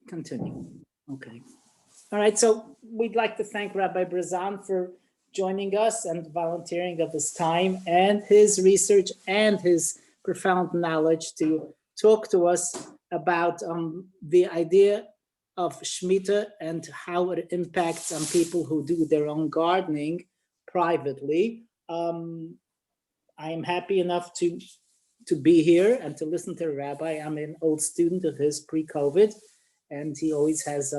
continue. Okay. All right. So we'd like to thank Rabbi Brazan for joining us and volunteering of his time and his research and his profound knowledge to talk to us about the idea of Shemitta and how it impacts on people who do their own gardening privately. I am happy enough to be here and to listen to Rabbi. I'm an old student of his pre-COVID, and he always has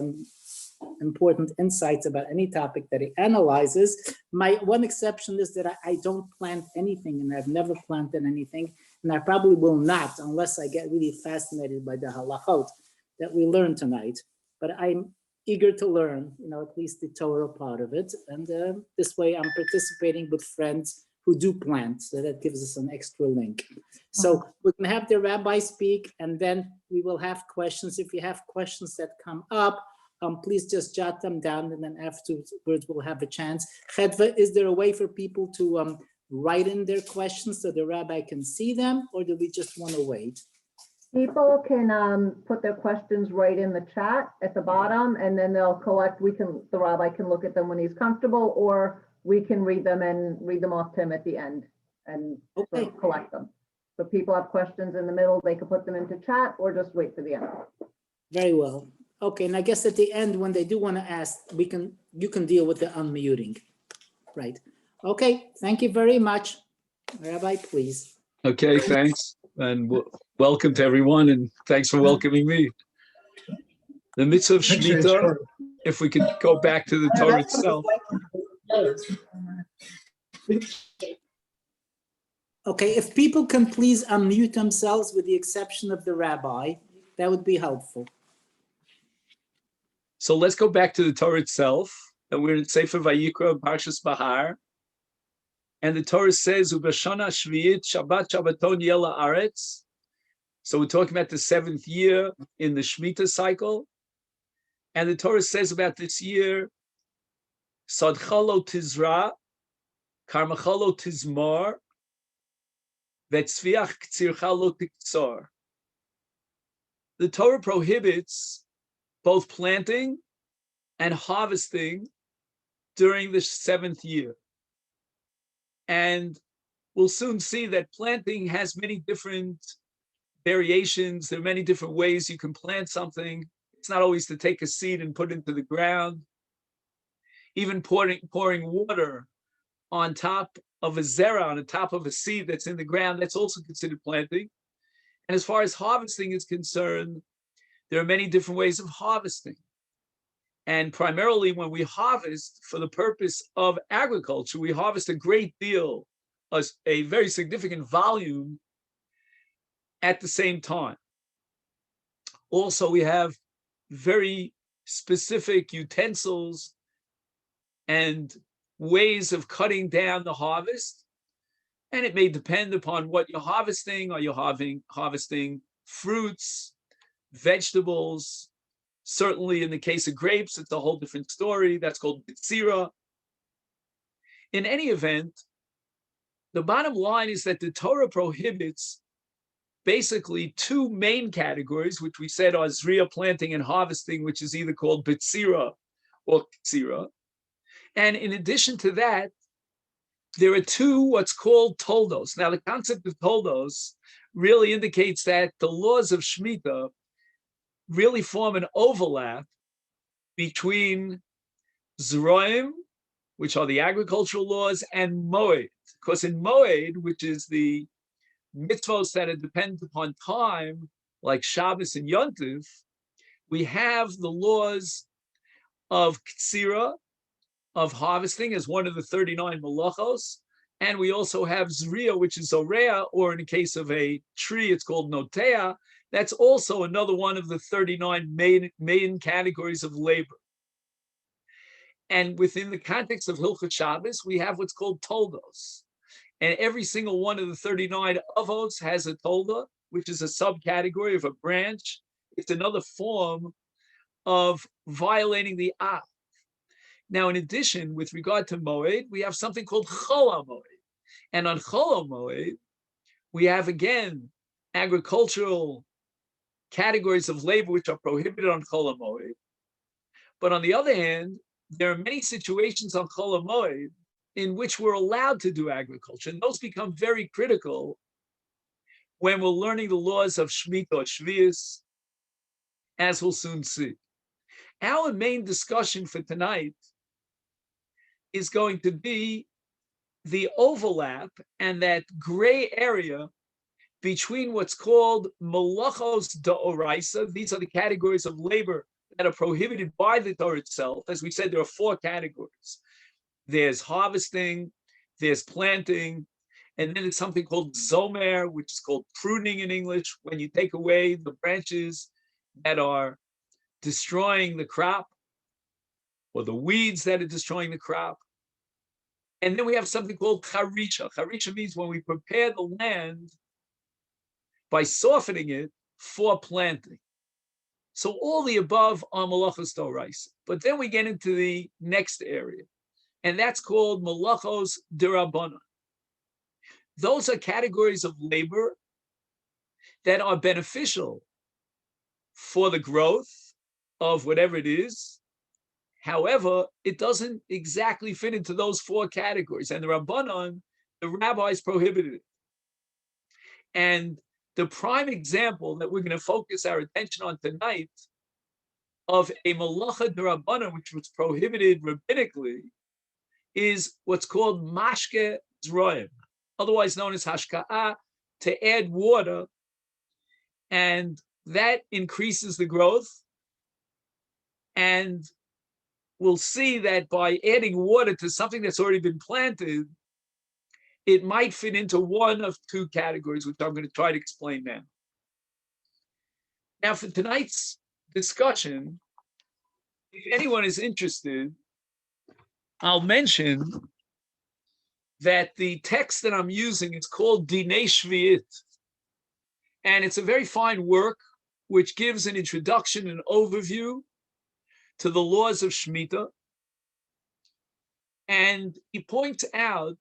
important insights about any topic that he analyzes. My one exception is that I don't plant anything, and I've never planted anything, and I probably will not unless I get really fascinated by the halachot that we learned tonight. But I'm eager to learn, at least the Torah part of it. And this way I'm participating with friends who do plant, so that gives us an extra link. So we're gonna have the rabbi speak, and then we will have questions. If you have questions that come up, please just jot them down, and then afterwards we'll have a chance. Chedva, is there a way for people to write in their questions so the rabbi can see them, or do we just want to wait? People can put their questions right in the chat at the bottom, and then they'll collect. The rabbi can look at them when he's comfortable, or we can read them off to him at the end and sort of collect them. So if people have questions in the middle, they can put them into chat or just wait for the end. Very well. Okay, and I guess at the end, when they do want to ask, you can deal with the unmuting, right? Okay, thank you very much. Rabbi, please. Okay, thanks. And welcome to everyone, and thanks for welcoming me. The mitzvah of Shemitta, if we could go back to the Torah itself. Okay, if people can please unmute themselves with the exception of the rabbi, that would be helpful. So let's go back to the Torah itself. And we're in Sefer Vayikra, Parshas Bahar. And the Torah says, Ubashana Shvi'it, Shabbat Shabbaton Yela Aretz. So we're talking about the 7th year in the Shemitah cycle. And the Torah says about this year, Sadchalo Tizra, Karmachalo Tizmar, Vetzviach Ktsirchalo Tiktsor. The Torah prohibits both planting and harvesting during the 7th year. And we'll soon see that planting has many different variations. There are many different ways you can plant something. It's not always to take a seed and put it into the ground. Even pouring water on top of a zera, on the top of a seed that's in the ground, that's also considered planting. And as far as harvesting is concerned, there are many different ways of harvesting. And primarily when we harvest for the purpose of agriculture, we harvest a great deal, a very significant volume at the same time. Also, we have very specific utensils and ways of cutting down the harvest. And it may depend upon what you're harvesting. Are you harvesting fruits, vegetables? Certainly in the case of grapes, it's a whole different story. That's called bitzira. In any event, the bottom line is that the Torah prohibits basically 2 main categories, which we said are zriya, planting, and harvesting, which is either called bitzira or ktsira. And in addition to that, there are 2 what's called toldos. Now, the concept of toldos really indicates that the laws of Shemitah really form an overlap between Zroim, which are the agricultural laws, and Moed. Because in Moed, which is the mitzvos that are dependent upon time, like Shabbos and Yontif, we have the laws of Ktsira, of harvesting, as one of the 39 malachos, and we also have Zriya, which is Orea, or in the case of a tree, it's called Notea. That's also another one of the 39 main categories of labor. And within the context of Hilchot Shabbos, we have what's called toldos. And every single one of the 39 avos has a tolda, which is a subcategory of a branch. It's another form of violating the av. Now, in addition, with regard to Moed, we have something called Chol HaMoed. And on Chol HaMoed, we have, again, agricultural categories of labor which are prohibited on Chol HaMoed. But on the other hand, there are many situations on Chol HaMoed in which we're allowed to do agriculture. And those become very critical when we're learning the laws of Shemitta or Shvius, as we'll soon see. Our main discussion for tonight is going to be the overlap and that gray area between what's called malachos da'oraisa. These are the categories of labor that are prohibited by the Torah itself. As we said, there are 4 categories. There's harvesting, there's planting, and then there's something called zomer, which is called pruning in English, when you take away the branches that are destroying the crop or the weeds that are destroying the crop. And then we have something called charisha. Charisha means when we prepare the land by softening it for planting. So all the above are malachos d'oraisa. But then we get into the next area, and that's called malachos d'rabbanan. Those are categories of labor that are beneficial for the growth of whatever it is. However, it doesn't exactly fit into those 4 categories. And the Rabbanon, the rabbis prohibited it. And the prime example that we're going to focus our attention on tonight of a malacha d'Rabbanan, which was prohibited rabbinically, is what's called mashke zroim, otherwise known as hashka'ah, to add water, and that increases the growth. And we'll see that by adding water to something that's already been planted, it might fit into one of 2 categories, which I'm going to try to explain now. Now, for tonight's discussion, if anyone is interested, I'll mention that the text that I'm using is called Dinei Shvi'it, and it's a very fine work which gives an introduction and overview to the laws of Shemitta. And he points out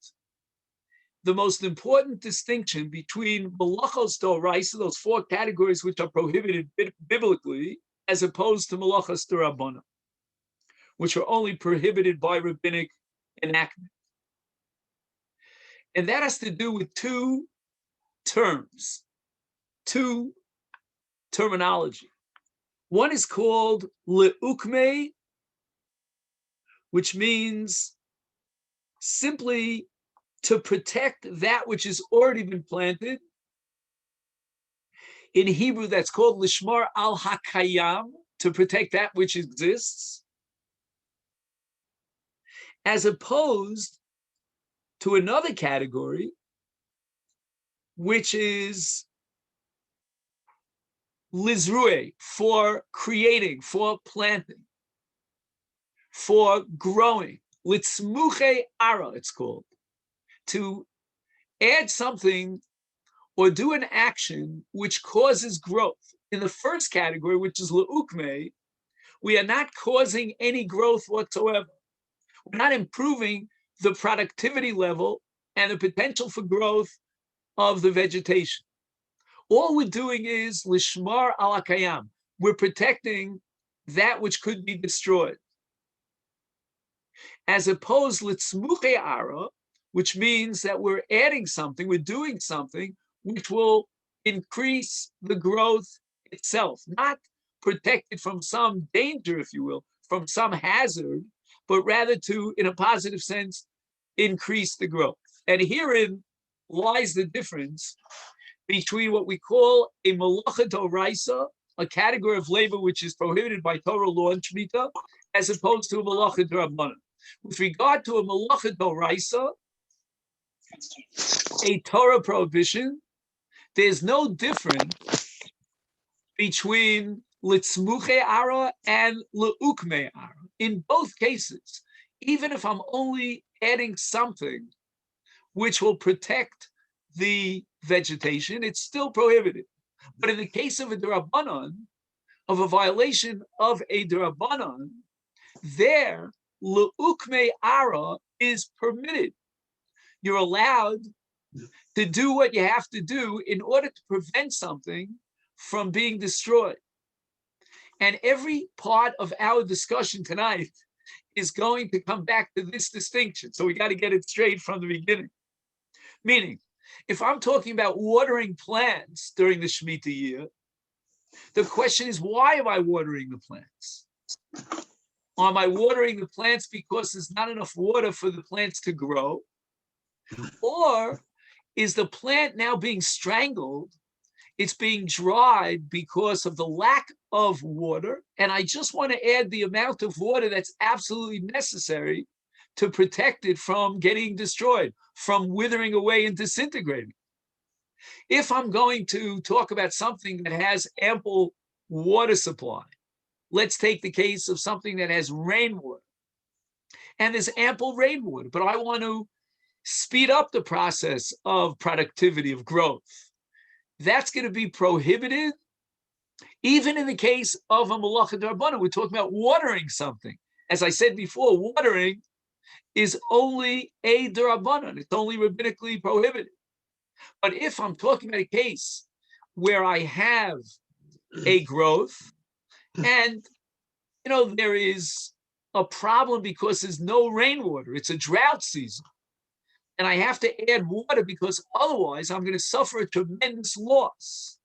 the most important distinction between malachos d'oraisa, those 4 categories which are prohibited biblically, as opposed to malachos d'rabbanan, which are only prohibited by rabbinic enactment. And that has to do with 2 terms, 2 terminology. One is called leukme, which means simply to protect that which has already been planted. In Hebrew, that's called lishmar al hakayam, to protect that which exists, as opposed to another category, which is lizrue, for creating, for planting, for growing. Litzmuche ara, it's called, to add something or do an action which causes growth. In the first category, which is leukme, we are not causing any growth whatsoever. We're not improving the productivity level and the potential for growth of the vegetation. All we're doing is lishmar al hakayam. We're protecting that which could be destroyed. As opposed litzmuche ara, which means that we're adding something, we're doing something which will increase the growth itself, not protect it from some danger, if you will, from some hazard, but rather to, in a positive sense, increase the growth. And herein lies the difference between what we call a malacha d'oraisa, a category of labor which is prohibited by Torah law and Shemitta, as opposed to a malacha d'rabbanan. With regard to a malacha d'oraisa, a Torah prohibition, there's no difference between litzmuche ara and leukme ara. In both cases, even if I'm only adding something which will protect the vegetation, it's still prohibited. But in the case of a d'rabbanan, of a violation of a d'rabbanan, there, leukme ara is permitted. You're allowed to do what you have to do in order to prevent something from being destroyed. And every part of our discussion tonight is going to come back to this distinction. So we got to get it straight from the beginning. Meaning, if I'm talking about watering plants during the Shemitah year, the question is, why am I watering the plants? Am I watering the plants because there's not enough water for the plants to grow? Or is the plant now being strangled? It's being dried because of the lack of water. And I just want to add the amount of water that's absolutely necessary to protect it from getting destroyed, from withering away and disintegrating. If I'm going to talk about something that has ample water supply, let's take the case of something that has rainwater. And there's ample rainwater, but I want to speed up the process of productivity, of growth. That's going to be prohibited, even in the case of a malacha d'Rabbanan. We're talking about watering something. As I said before, watering is only a d'Rabbanan. It's only rabbinically prohibited. But if I'm talking about a case where I have a growth and, there is a problem because there's no rainwater, it's a drought season, and I have to add water because otherwise I'm going to suffer a tremendous loss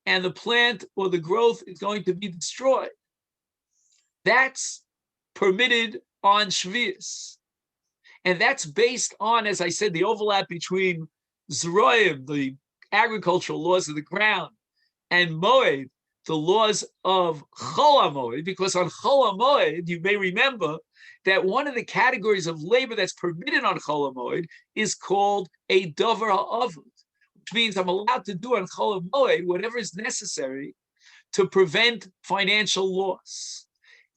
and the plant or the growth is going to be destroyed. That's permitted on Shvius. And that's based on, as I said, the overlap between Zroim, the agricultural laws of the ground, and Moed, the laws of Chol HaMoed, because on Chol HaMoed, you may remember that one of the categories of labor that's permitted on Chol HaMoed is called a Dover HaAvud, which means I'm allowed to do on Chol HaMoed whatever is necessary to prevent financial loss.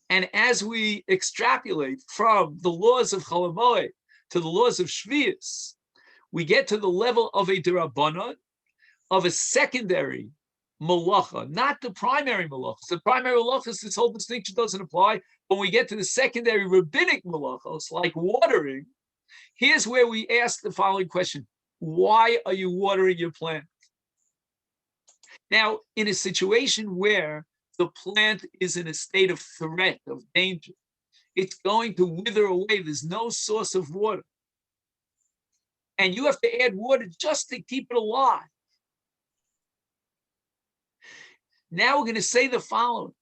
And as we extrapolate from the laws of Chol HaMoed to the laws of Shvius, we get to the level of a D'Rabbanan, of a secondary malacha, not the primary malachas. The primary malachas, this whole distinction doesn't apply. When we get to the secondary rabbinic malachos, like watering, here's where we ask the following question: why are you watering your plant? Now, in a situation where the plant is in a state of threat, of danger, it's going to wither away. There's no source of water. And you have to add water just to keep it alive. Now we're going to say the following.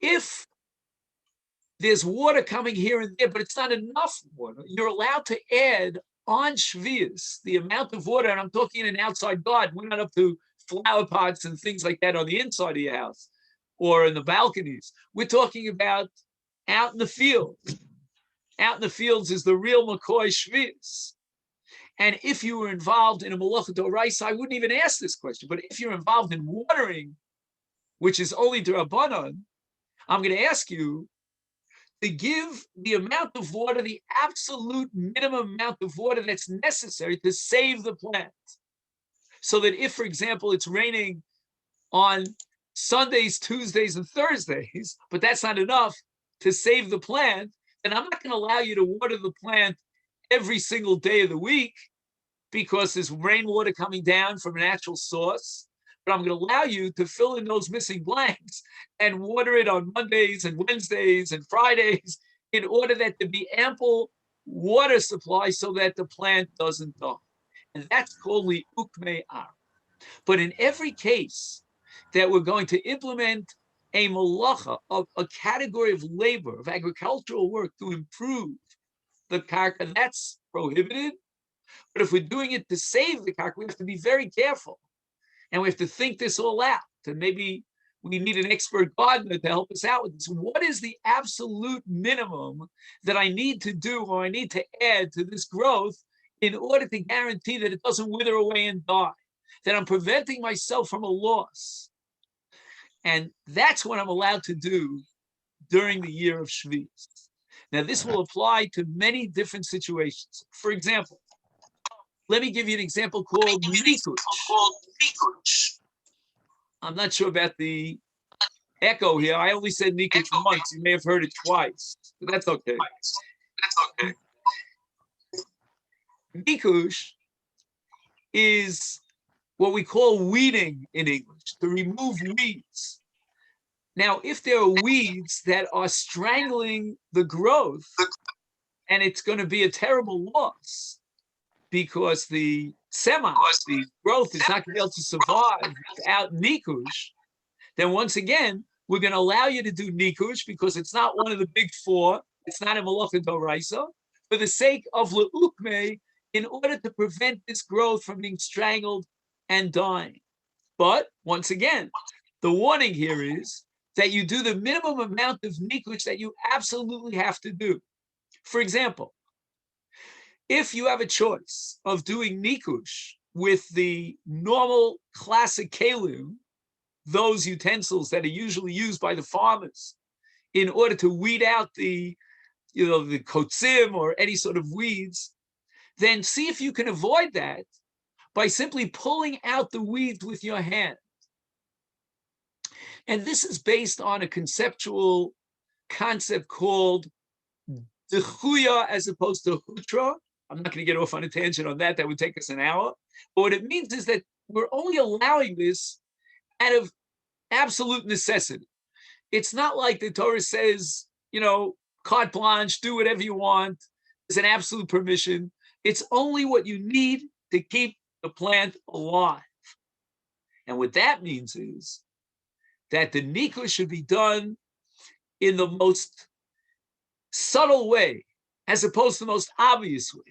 If there's water coming here and there, but it's not enough water, you're allowed to add on Shvius the amount of water, and I'm talking in an outside garden. We're not up to flower pots and things like that on the inside of your house or in the balconies. We're talking about out in the fields. Out in the fields is the real McCoy Shvius. And if you were involved in a malacha d'oraisa, I wouldn't even ask this question. But if you're involved in watering, which is only d'Rabbanan, I'm going to ask you to give the amount of water, the absolute minimum amount of water that's necessary to save the plant. So that if, for example, it's raining on Sundays, Tuesdays, and Thursdays, but that's not enough to save the plant, then I'm not going to allow you to water the plant every single day of the week because there's rainwater coming down from a natural source. But I'm going to allow you to fill in those missing blanks and water it on Mondays and Wednesdays and Fridays in order that there be ample water supply so that the plant doesn't die. And that's called li'uk me'ar. But in every case that we're going to implement a malacha, a category of labor, of agricultural work to improve the karka, that's prohibited. But if we're doing it to save the karka, we have to be very careful. And we have to think this all out. And maybe we need an expert gardener to help us out with this. What is the absolute minimum that I need to do or I need to add to this growth in order to guarantee that it doesn't wither away and die, that I'm preventing myself from a loss? And that's what I'm allowed to do during the year of Shvius. Now, this will apply to many different situations. For example, let me give you an example called nikush. I'm not sure about the echo here. I only said nikush once. You may have heard it twice, but that's okay. Nikush is what we call weeding in English, to remove weeds. Now, if there are weeds that are strangling the growth, and it's going to be a terrible loss because the growth, is not going to be able to survive without nikush, then once again, we're going to allow you to do nikush because it's not one of the big four. It's not a malacha doraisa, for the sake of leukme, in order to prevent this growth from being strangled and dying. But once again, the warning here is that you do the minimum amount of nikush that you absolutely have to do. For example, if you have a choice of doing nikush with the normal classic kalim, those utensils that are usually used by the farmers in order to weed out the kotzim or any sort of weeds, then see if you can avoid that by simply pulling out the weeds with your hand. And this is based on a conceptual concept called dechuya as opposed to hutra. I'm not going to get off on a tangent on that. That would take us an hour. But what it means is that we're only allowing this out of absolute necessity. It's not like the Torah says, carte blanche, do whatever you want. It's an absolute permission. It's only what you need to keep the plant alive. And what that means is that the nikush should be done in the most subtle way, as opposed to the most obvious way.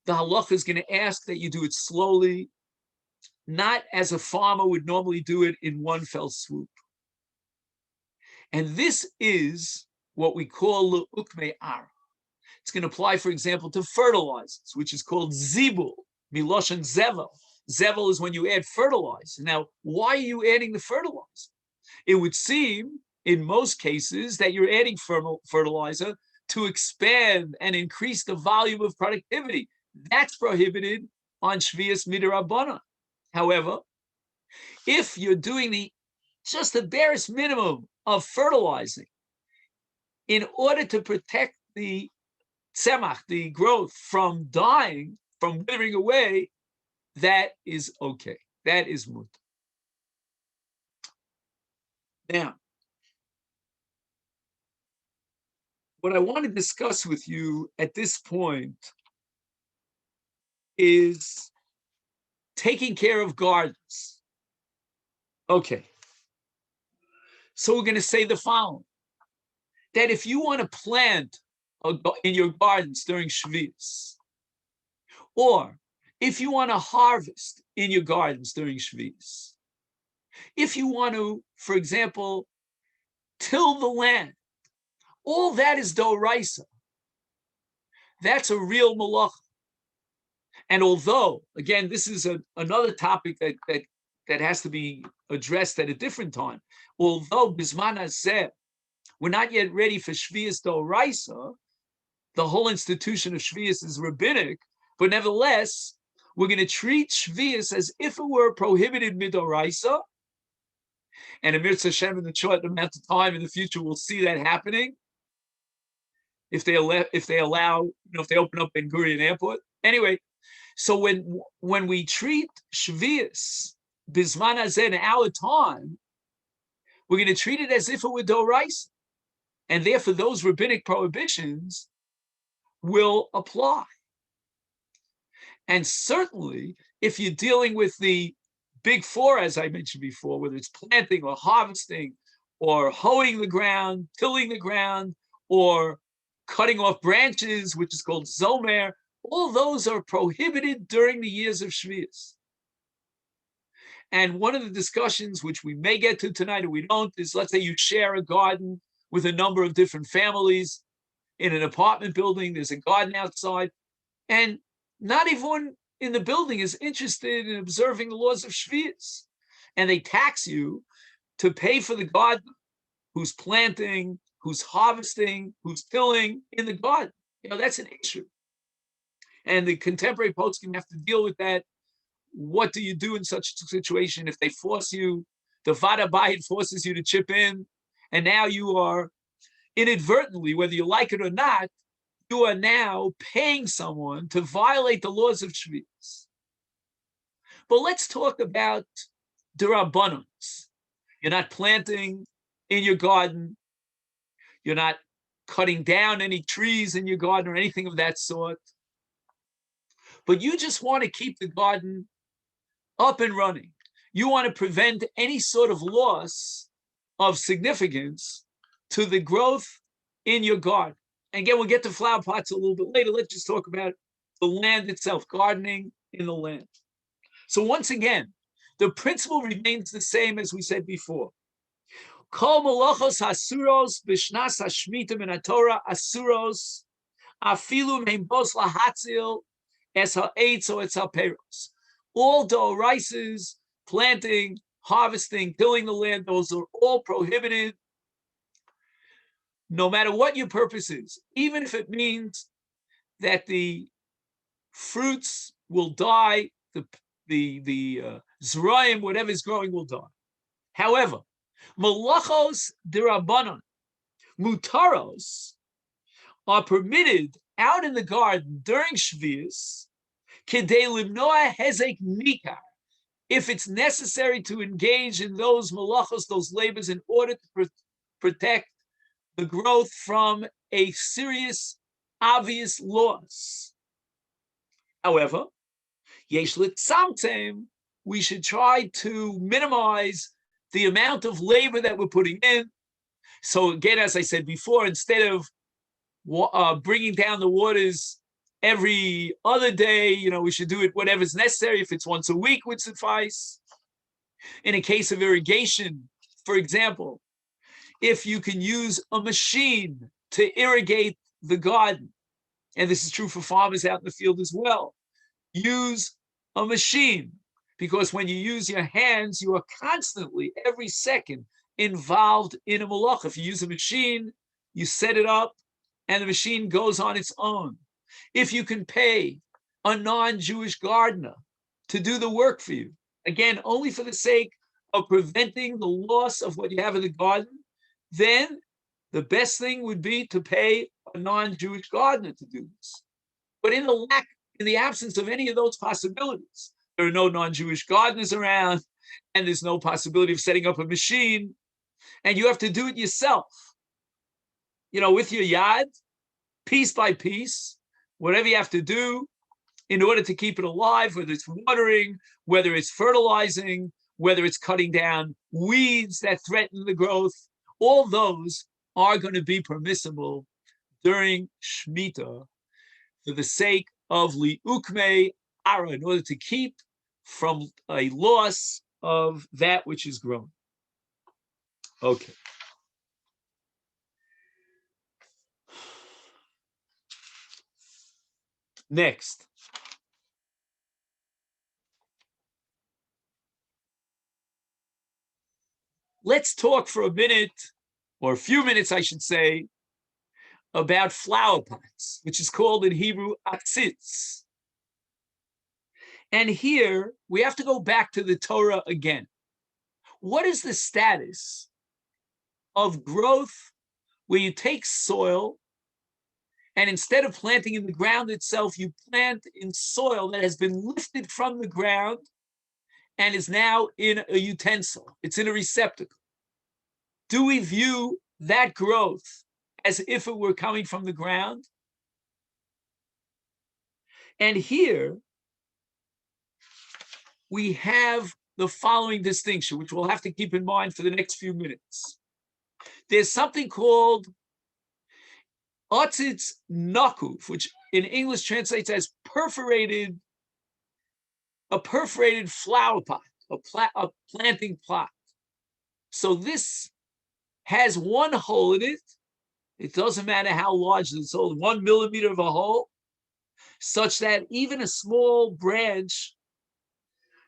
The halacha is going to ask that you do it slowly, not as a farmer would normally do it in one fell swoop. And this is what we call le'ukme ara. It's going to apply, for example, to fertilizers, which is called zibul, miloshen zevel. Zevel is when you add fertilizer. Now, why are you adding the fertilizer? It would seem, in most cases, that you're adding fertilizer to expand and increase the volume of productivity. That's prohibited on Shvius Midrabanan. However, if you're doing just the barest minimum of fertilizing in order to protect the tzemach, the growth, from dying, from withering away, that is okay. That is mutar. Now, what I want to discuss with you at this point is taking care of gardens. Okay. So we're going to say the following, that if you want to plant in your gardens during Shvius, or if you want to harvest in your gardens during Shvius, if you want to, for example, till the land, all that is doraisa. That's a real malacha. And although, again, this is another topic that has to be addressed at a different time, although bisman hazeh, we're not yet ready for Shvius doraisa, the whole institution of Shvius is rabbinic, but nevertheless, we're going to treat Shvius as if it were prohibited midoraisa. And Amir Hashem, in the short amount of time in the future, we'll see that happening. If they allow, if they open up Ben Gurion Airport. Anyway, so when we treat Shvius bisman hazeh in our time, we're going to treat it as if it were doraisa, and therefore those rabbinic prohibitions will apply. And certainly, if you're dealing with the big four, as I mentioned before, whether it's planting or harvesting or hoeing the ground, tilling the ground, or cutting off branches, which is called zomer, all those are prohibited during the years of Shvius. And one of the discussions, which we may get to tonight or we don't, is let's say you share a garden with a number of different families in an apartment building, there's a garden outside, and not everyone in the building is interested in observing the laws of Shvius. And they tax you to pay for the garden, who's planting, who's harvesting, who's tilling in the garden. That's an issue. And the contemporary poskim have to deal with that. What do you do in such a situation if they force you, the Vada Bayit forces you to chip in, and now you are inadvertently, whether you like it or not, you are now paying someone to violate the laws of Shvius. But let's talk about Durabanans. You're not planting in your garden. You're not cutting down any trees in your garden or anything of that sort. But you just want to keep the garden up and running. You want to prevent any sort of loss of significance to the growth in your garden. And again, we'll get to flower pots a little bit later. Let's just talk about the land itself, gardening in the land. So once again, the principle remains the same as we said before. Kol malachos hasuros b'shnas hashmita min haTorah asuros afilu meim bos lahatzil es ha'etz o etz ha'peros. All doraisas, planting, harvesting, tilling the land, those are all prohibited, no matter what your purpose is, even if it means that the fruits will die, the zrayim, whatever is growing, will die. However, malachos dirabanan, mutaros, are permitted out in the garden during Shvius, kedei limnoa hezek nikar, if it's necessary to engage in those malachos, those labors, in order to protect the growth from a serious, obvious loss. However, yesh litzamtem, we should try to minimize the amount of labor that we're putting in. So again, as I said before, instead of bringing down the waters every other day, we should do it whatever's necessary. If it's once a week, would suffice. In a case of irrigation, for example, if you can use a machine to irrigate the garden, and this is true for farmers out in the field as well, use a machine, because when you use your hands, you are constantly, every second, involved in a malach. If you use a machine, you set it up, and the machine goes on its own. If you can pay a non-Jewish gardener to do the work for you, again, only for the sake of preventing the loss of what you have in the garden, then the best thing would be to pay a non-Jewish gardener to do this. But in the absence of any of those possibilities, there are no non-Jewish gardeners around, and there's no possibility of setting up a machine, and you have to do it yourself, with your yad, piece by piece, whatever you have to do in order to keep it alive, whether it's watering, whether it's fertilizing, whether it's cutting down weeds that threaten the growth, all those are going to be permissible during Shmita for the sake of li'ukmei ara, in order to keep from a loss of that which is grown. Okay. Next. Let's talk for a minute, or a few minutes, I should say, about flower pots, which is called in Hebrew atzitz. And here we have to go back to the Torah again. What is the status of growth where you take soil and instead of planting in the ground itself, you plant in soil that has been lifted from the ground and is now in a utensil? It's in a receptacle. Do we view that growth as if it were coming from the ground? And here we have the following distinction, which we'll have to keep in mind for the next few minutes. There's something called otzitz nakuf, which in English translates as a perforated flower pot, a planting plot. So this has one hole in it. It doesn't matter how large this hole, 1 millimeter of a hole, such that even a small branch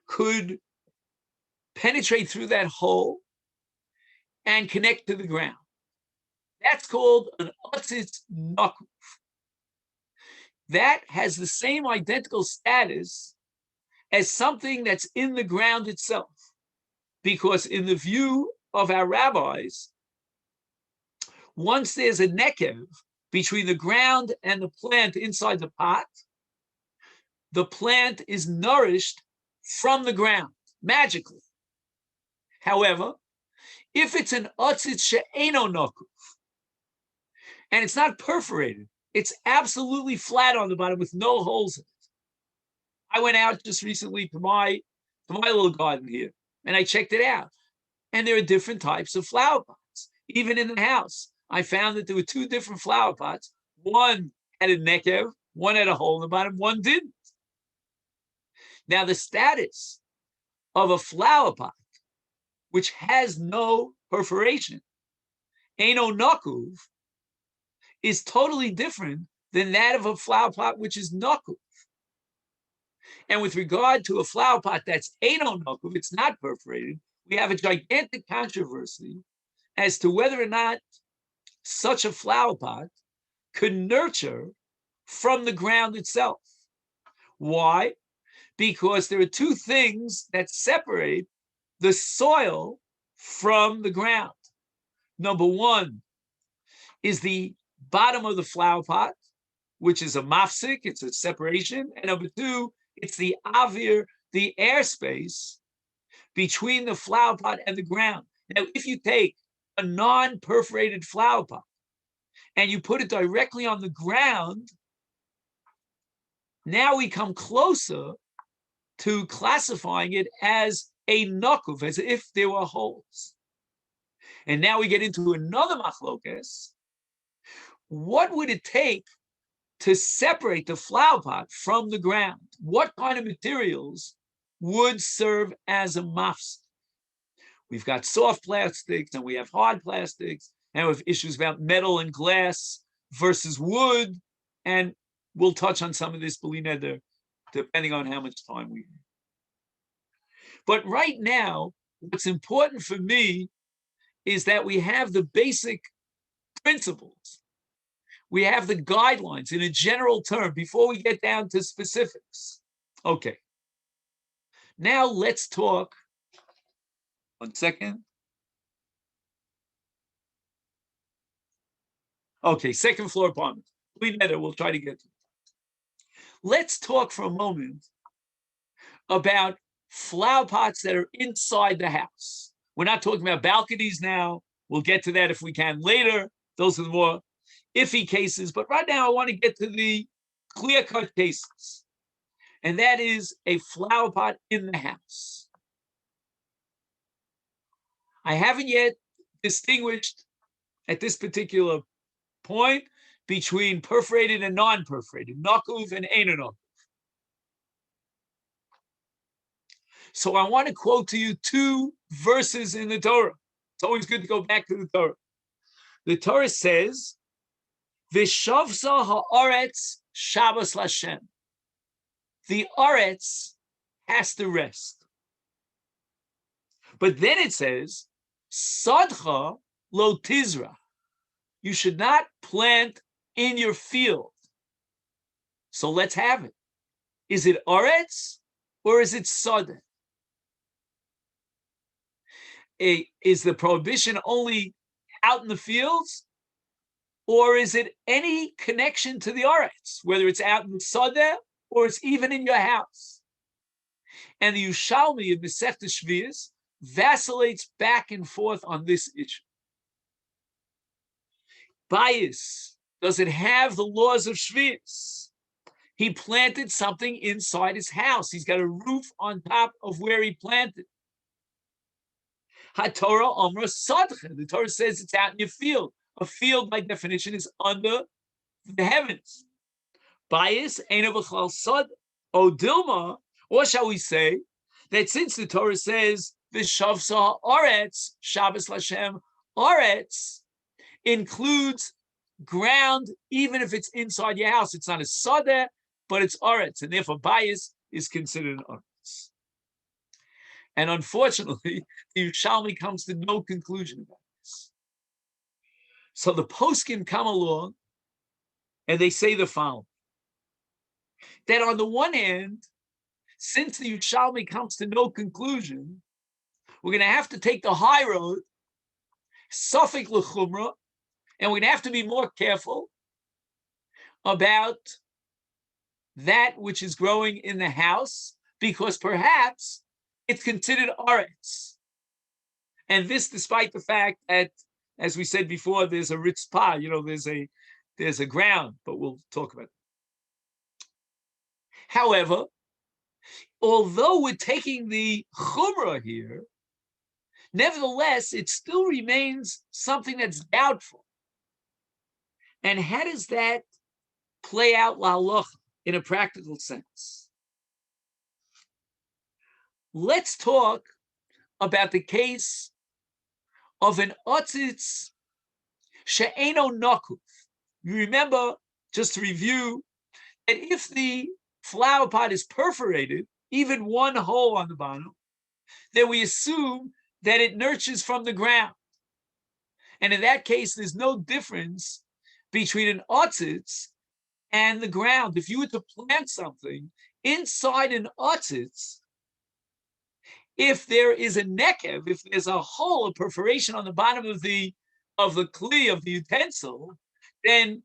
could penetrate through that hole and connect to the ground. That's called an otzitz nakuf. That has the same identical status as something that's in the ground itself, because in the view of our rabbis, once there's a nekev between the ground and the plant inside the pot, the plant is nourished from the ground, magically. However, if it's an otzitz she'eno nokuf, and it's not perforated, it's absolutely flat on the bottom with no holes in it. I went out just recently to my little garden here, and I checked it out. And there are different types of flower pots. Even in the house, I found that there were two different flower pots. One had a nekev, one had a hole in the bottom, one didn't. Now, the status of a flower pot, which has no perforation, eno nakuv, is totally different than that of a flower pot which is nakuv. And with regard to a flower pot that's eno nakuv, it's not perforated, we have a gigantic controversy as to whether or not such a flower pot could nurture from the ground itself. Why? Because there are two things that separate the soil from the ground. Number one is the bottom of the flower pot, which is a mafsik, it's a separation. And number two, it's the avir, the airspace between the flower pot and the ground. Now, if you take a non-perforated flower pot and you put it directly on the ground, now we come closer to classifying it as a nakuv, as if there were holes. And now we get into another machlokes. What would it take to separate the flower pot from the ground? What kind of materials would serve as a mafs? We've got soft plastics and we have hard plastics, and we have issues about metal and glass versus wood, and we'll touch on some of this, Belina, depending on how much time we have. But right now, what's important for me is that we have the basic principles. We have the guidelines in a general term before we get down to specifics. Okay. Now let's talk. 1 second. Okay, second floor apartment. We'll try to get to it. Let's talk for a moment about flower pots that are inside the house. We're not talking about balconies now. We'll get to that if we can later. Those are the more iffy cases. But right now, I want to get to the clear-cut cases. And that is a flower pot in the house. I haven't yet distinguished at this particular point between perforated and non-perforated, nakuv and eino nakuv. So I want to quote to you two verses in the Torah. It's always good to go back to the Torah. The Torah says, "V'shavsa ha'aretz Shabbos Lashem." The aretz has to rest. But then it says, "Sadcha lo tizra." You should not plant in your field. So let's have it. Is it aretz or is it sadeh? Is the prohibition only out in the fields, or is it any connection to the aretz, whether it's out in the sadeh or it's even in your house? And the Yushalmi of Masechta Shvius vacillates back and forth on this issue. Bias, does it have the laws of Shvius? He planted something inside his house. He's got a roof on top of where he planted. HaTorah Omra Sadcha. The Torah says it's out in your field. A field, by definition, is under the heavens. Bias ain't of a chlal sad. O Dilma, or shall we say that since the Torah says V'shavsa Aretz Shabbos Lashem, Aretz includes ground, even if it's inside your house. It's not a sadeh, but it's aretz, and therefore bias is considered an aretz. And unfortunately, the Yerushalmi comes to no conclusion about this. So the poskim come along and they say the following: that on the one hand, since the Yerushalmi comes to no conclusion, we're going to have to take the high road, safek l'chumra, and we're going to have to be more careful about that which is growing in the house, because perhaps it's considered Aretz. And this despite the fact that, as we said before, there's a ritzpah, there's a ground, but we'll talk about it. However, although we're taking the chumrah here, nevertheless, it still remains something that's doubtful. And how does that play out la'alocha in a practical sense? Let's talk about the case of an otzitz she'eno nokuf. You remember, just to review, that if the flower pot is perforated, even one hole on the bottom, then we assume that it nurtures from the ground. And in that case, there's no difference between an otzitz and the ground. If you were to plant something inside an otzitz, if there is a nekev, if there's a hole, a perforation on the bottom of the kli, of the utensil, then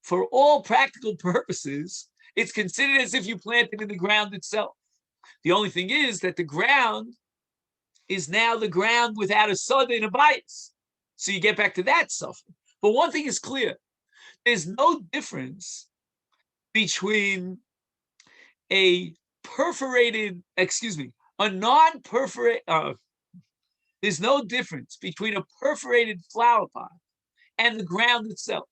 for all practical purposes, it's considered as if you planted in the ground itself. The only thing is that the ground is now the ground without a soda and a bias. So you get back to that suffering. But one thing is clear. There's no difference between a non-perforated, there's no difference between a perforated flower pot and the ground itself.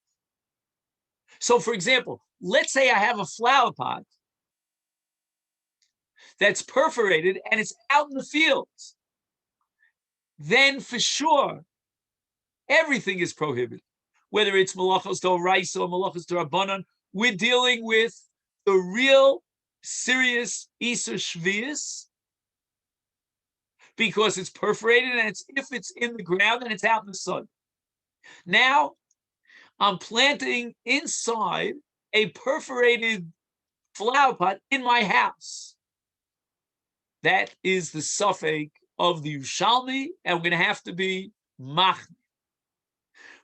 So for example, let's say I have a flower pot that's perforated and it's out in the fields. Then for sure, everything is prohibited. Whether it's malachos d'oraisa or malachos d'rabbanan, we're dealing with the real serious Isur Shvius because it's perforated and if it's in the ground and it's out in the sun. Now, I'm planting inside a perforated flower pot in my house. That is the suffix of the Yerushalmi, and we're going to have to be machmir.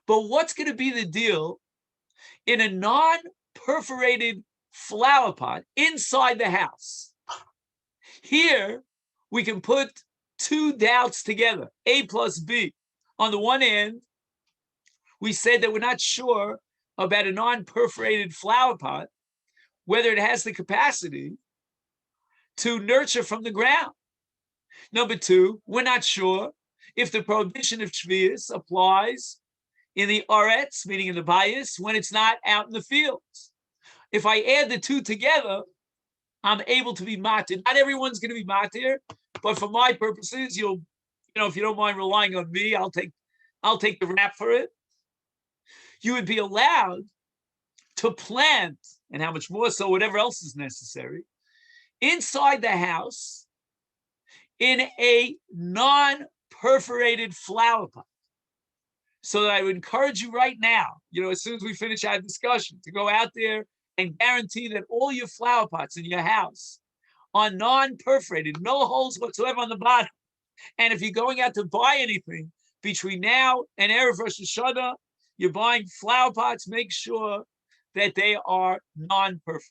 But what's going to be the deal in a non-perforated flower pot inside the house? Here, we can put two doubts together, A plus B. On the one hand, we said that we're not sure about a non-perforated flower pot, whether it has the capacity to nurture from the ground. Number two, we're not sure if the prohibition of Shvius applies in the Aretz, meaning in the bias, when it's not out in the fields. If I add the two together, I'm able to be matir. Not everyone's going to be matir, but for my purposes, if you don't mind relying on me, I'll take the rap for it. You would be allowed to plant, and how much more so, whatever else is necessary, inside the house in a non-perforated flower pot. So that I would encourage you right now, as soon as we finish our discussion, to go out there and guarantee that all your flower pots in your house are non-perforated, no holes whatsoever on the bottom. And if you're going out to buy anything between now and Erev Rosh Hashanah, you're buying flower pots, make sure that they are non-perforated.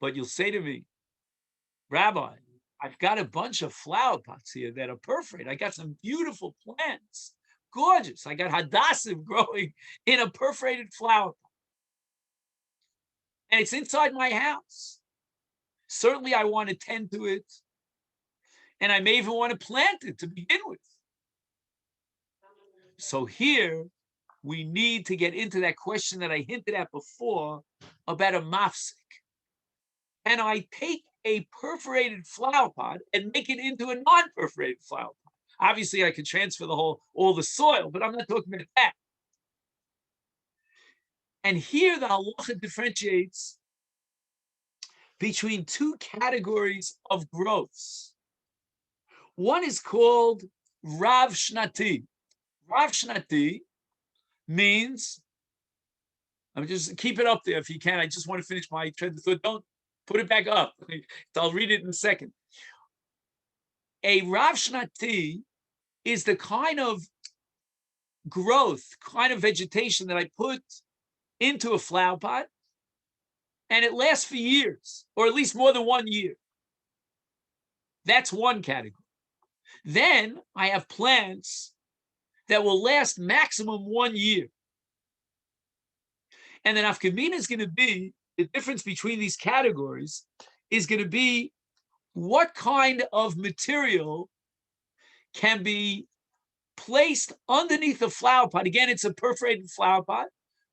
But you'll say to me, Rabbi, I've got a bunch of flower pots here that are perforated. I got some beautiful plants, gorgeous. I got hadassim growing in a perforated flower pot. And it's inside my house. Certainly I want to tend to it. And I may even want to plant it to begin with. So here, we need to get into that question that I hinted at before about a mafsik. And I take a perforated flower pot and make it into a non-perforated flower pot. Obviously, I can transfer all the soil, but I'm not talking about that. And here the halacha differentiates between two categories of growths. One is called Rav Shnati. Rav Shnati means, just keep it up there if you can. I just want to finish my train of thought. Don't put it back up. I'll read it in a second. A Rav Shnati is the kind of growth, kind of vegetation that I put into a flower pot, and it lasts for years, or at least more than 1 year. That's one category. Then I have plants that will last maximum 1 year. And the nafkamina is going to be, the difference between these categories is going to be what kind of material can be placed underneath the flower pot. Again, it's a perforated flower pot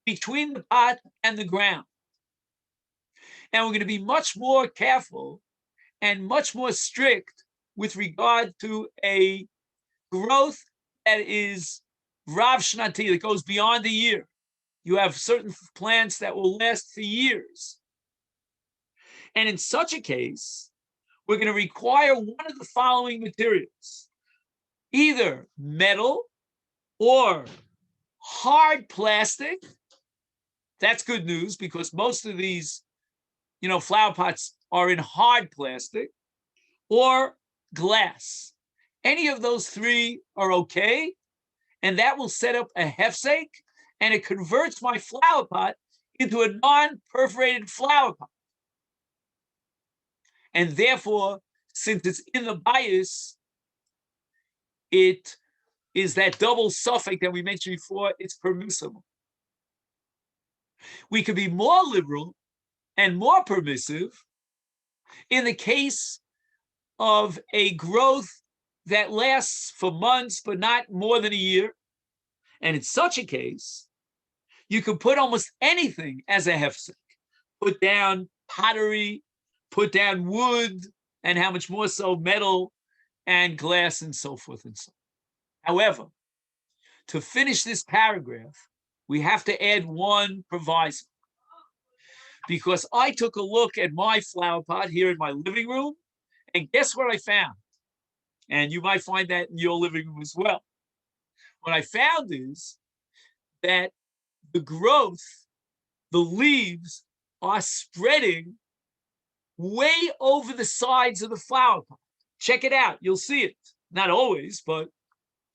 between the pot and the ground. And we're going to be much more careful and much more strict with regard to a growth that is Rav Shnati, that goes beyond a year. You have certain plants that will last for years. And in such a case, we're going to require one of the following materials: either metal or hard plastic. That's good news, because most of these, flower pots are in hard plastic, or glass. Any of those three are okay, and that will set up a hefsek, and it converts my flower pot into a non-perforated flower pot. And therefore, since it's in the bias, it is that double suffix that we mentioned before, it's permissible. We could be more liberal and more permissive in the case of a growth that lasts for months, but not more than a year. And in such a case, you can put almost anything as a hefsek. Put down pottery, put down wood, and how much more so metal and glass and so forth and so on. However, to finish this paragraph, we have to add one proviso. Because I took a look at my flower pot here in my living room, and guess what I found? And you might find that in your living room as well. What I found is that the growth, the leaves are spreading way over the sides of the flower pot. Check it out. You'll see it. Not always, but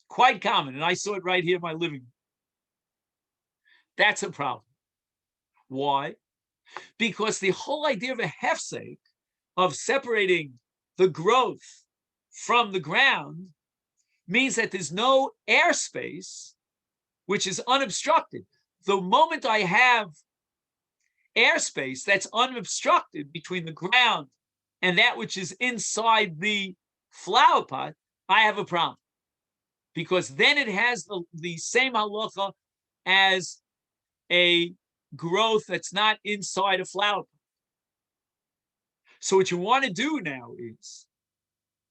quite common. And I saw it right here in my living room. That's a problem. Why? Because the whole idea of a hefsek, of separating the growth from the ground, means that there's no airspace which is unobstructed. The moment I have airspace that's unobstructed between the ground and that which is inside the flower pot, I have a problem. Because then it has the same halacha as a growth that's not inside a flower pot. So what you want to do now is,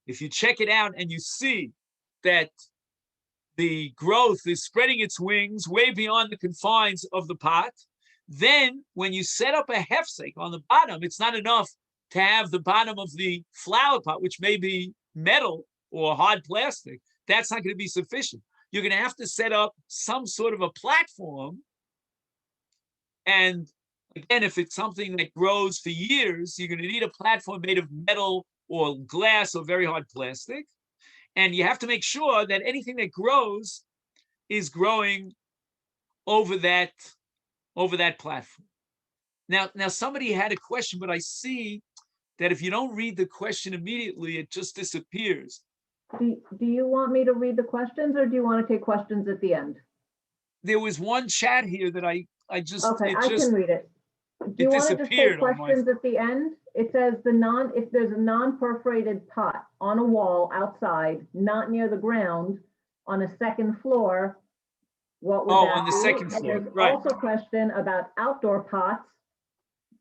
if you check it out and you see that the growth is spreading its wings way beyond the confines of the pot, then when you set up a hefsek on the bottom, it's not enough to have the bottom of the flower pot, which may be metal or hard plastic. That's not going to be sufficient. You're going to have to set up some sort of a platform. And again, if it's something that grows for years, you're going to need a platform made of metal or glass or very hard plastic. And you have to make sure that anything that grows is growing over that platform. Now somebody had a question, but I see that if you don't read the question immediately, it just disappears. Do you want me to read the questions, or do you want to take questions at the end? There was one chat here that I just, Okay, I can read it. Do you want to just take questions at the end? It says if there's a non-perforated pot on a wall outside, not near the ground, on a second floor, what would that be? On the second floor, There's right. also a question about outdoor pots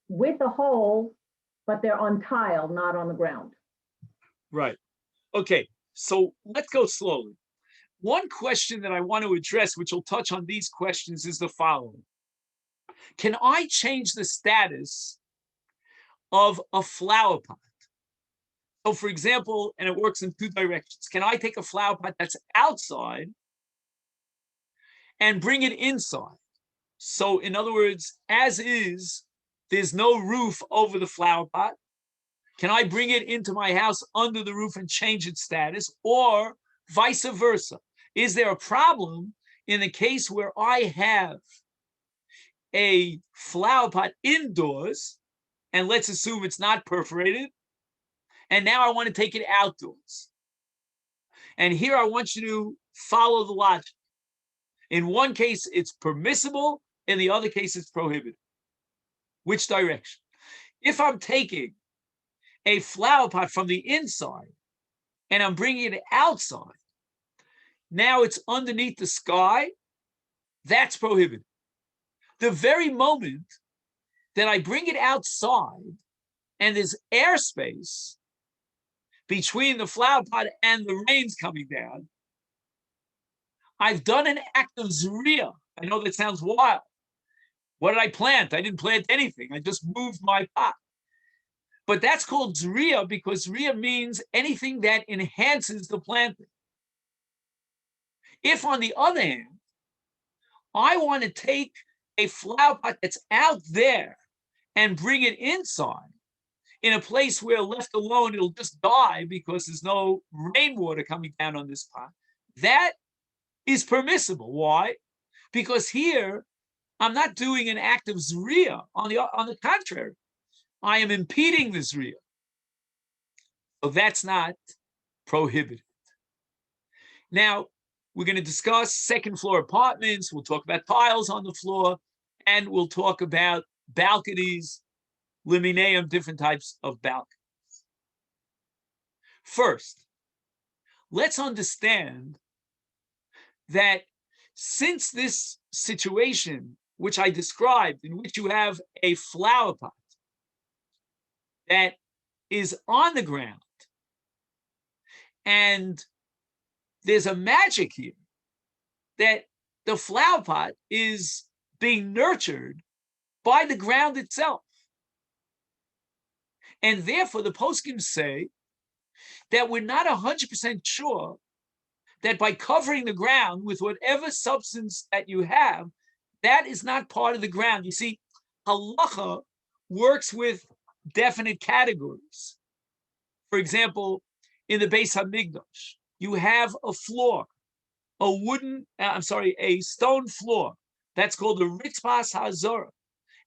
with a hole, but they're on tile, not on the ground. Right. Okay, so let's go slowly. One question that I want to address, which will touch on these questions, is the following. Can I change the status of a flower pot? So for example, and it works in two directions. Can I take a flower pot that's outside and bring it inside? So in other words, as is, there's no roof over the flower pot. Can I bring it into my house under the roof and change its status, or vice versa? Is there a problem in the case where I have a flower pot indoors and let's assume it's not perforated. And now I want to take it outdoors. And here I want you to follow the logic. In one case, it's permissible. In the other case, it's prohibited. Which direction? If I'm taking a flower pot from the inside and I'm bringing it outside, now it's underneath the sky, that's prohibited. The very moment that I bring it outside and there's airspace between the flower pot and the rains coming down, I've done an act of zriya. I know that sounds wild. What did I plant? I didn't plant anything. I just moved my pot. But that's called zriya because zriya means anything that enhances the planting. If, on the other hand, I want to take a flower pot that's out there and bring it inside in a place where left alone, it'll just die because there's no rainwater coming down on this pot, that is permissible. Why? Because here, I'm not doing an act of zriya. On the contrary, I am impeding the zriya. So that's not prohibited. Now, we're going to discuss second floor apartments. We'll talk about tiles on the floor, and we'll talk about balconies, liminaeum, different types of balconies. First, let's understand that since this situation, which I described, in which you have a flower pot that is on the ground, and there's a magic here that the flower pot is being nurtured by the ground itself. And therefore, the poskim say that we're not 100% sure that by covering the ground with whatever substance that you have, that is not part of the ground. You see, halacha works with definite categories. For example, in the Beis Hamikdash, you have a floor, a stone floor. That's called the Ritzpas HaZorah.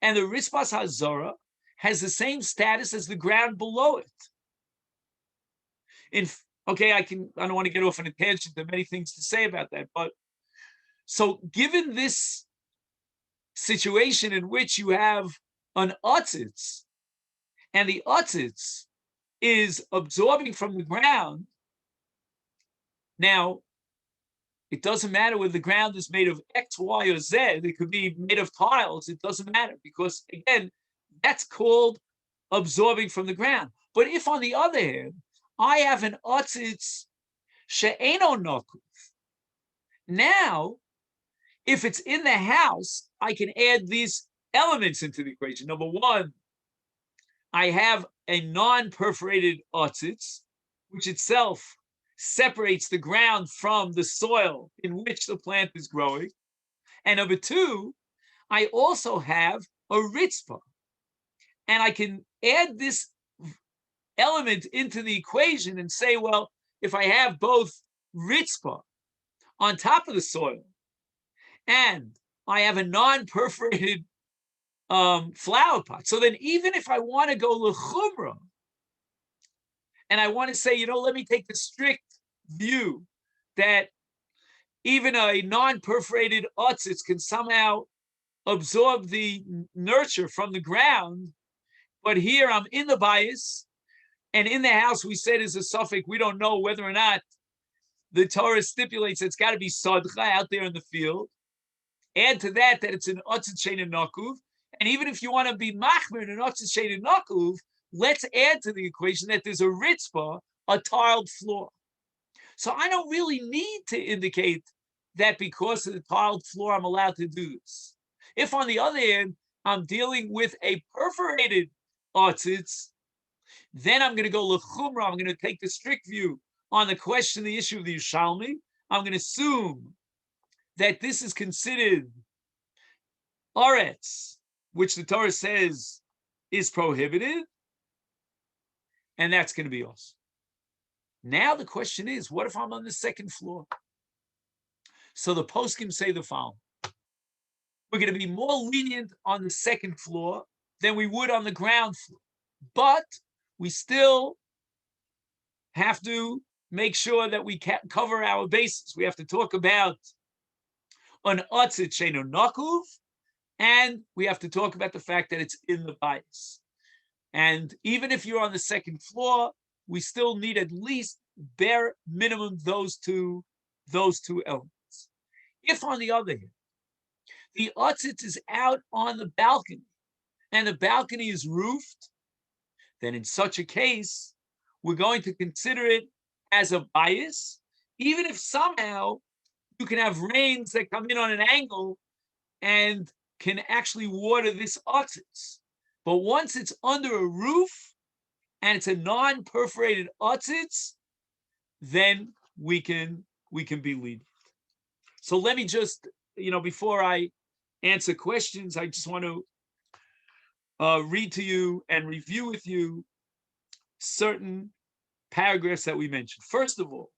And the Ritzpas HaZorah has the same status as the ground below it. I don't want to get off on a tangent. There are many things to say about that. But so given this situation in which you have an otzitz, and the otzitz is absorbing from the ground, now, it doesn't matter whether the ground is made of X, Y, or Z. It could be made of tiles. It doesn't matter because, again, that's called absorbing from the ground. But if, on the other hand, I have an otzitz she'eno nokuf, now, if it's in the house, I can add these elements into the equation. Number one, I have a non-perforated otzitz, which itself separates the ground from the soil in which the plant is growing. And number two, I also have a ritzpah. And I can add this element into the equation and say, well, if I have both ritzpah on top of the soil and I have a non-perforated flower pot, so then even if I want to go l'chumrah, and I want to say, let me take the strict view that even a non-perforated otzitz can somehow absorb the nurture from the ground. But here I'm in the bias, and in the house we said is a suffix. We don't know whether or not the Torah stipulates it's got to be sadcha out there in the field. Add to that it's an otzitz she'eino nokuf. And even if you want to be machmir in an otzitz she'eino nokuf, let's add to the equation that there's a ritzpah, a tiled floor. So I don't really need to indicate that because of the tiled floor, I'm allowed to do this. If, on the other hand, I'm dealing with a perforated otzitz, then I'm going to go l'chumrah. I'm going to take the strict view on the question, the issue of the Yerushalmi. I'm going to assume that this is considered aretz, which the Torah says is prohibited, and that's going to be us. Now the question is, what if I'm on the second floor? So the poskim say the following. We're going to be more lenient on the second floor than we would on the ground floor. But we still have to make sure that we cover our bases. We have to talk about an otzit sheino nakuv, and we have to talk about the fact that it's in the bias. And even if you're on the second floor, we still need at least bare minimum those two elements. If, on the other hand, the otzit is out on the balcony and the balcony is roofed, then in such a case, we're going to consider it as a bias, even if somehow you can have rains that come in on an angle and can actually water this otzit. But once it's under a roof and it's a non-perforated otzit, then we can be lenient. So let me just, before I answer questions, I just want to read to you and review with you certain paragraphs that we mentioned. First of all,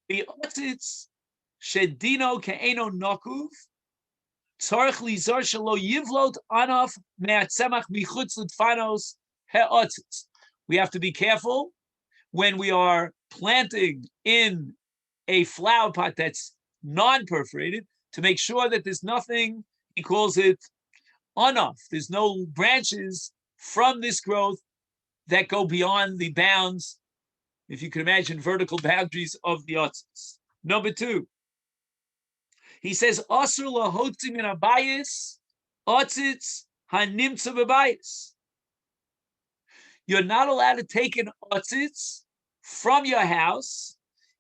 the otzitz shedino ke'eno nokuv tzarich lizar shelo yivlot anaf me'atzemach michutz l'tfanos he'otzitz. We have to be careful when we are planting in a flower pot that's non-perforated to make sure that there's nothing, he calls it anaf, there's no branches from this growth that go beyond the bounds, if you can imagine, vertical boundaries of the otzitz. Number two, he says, Asur lahotzi min habayis, otzitz hanimtza b'bayis. You're not allowed to take an otzitz from your house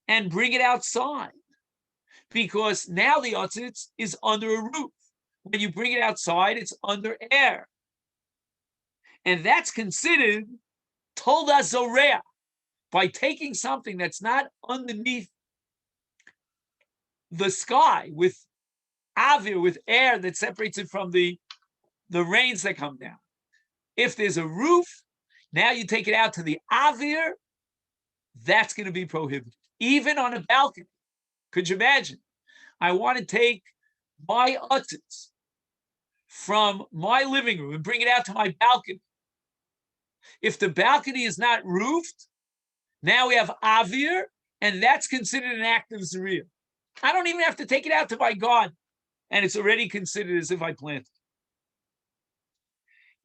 and bring it outside, because now the otzitz is under a roof. When you bring it outside, it's under air. And that's considered Tolda Zorea, by taking something that's not underneath the sky with avir, with air that separates it from the rains that come down. If there's a roof, now you take it out to the avir, that's going to be prohibited. Even on a balcony. Could you imagine? I want to take my otzitz from my living room and bring it out to my balcony. If the balcony is not roofed, now we have avir, and that's considered an act of zeriah. I don't even have to take it out to my garden, and it's already considered as if I planted.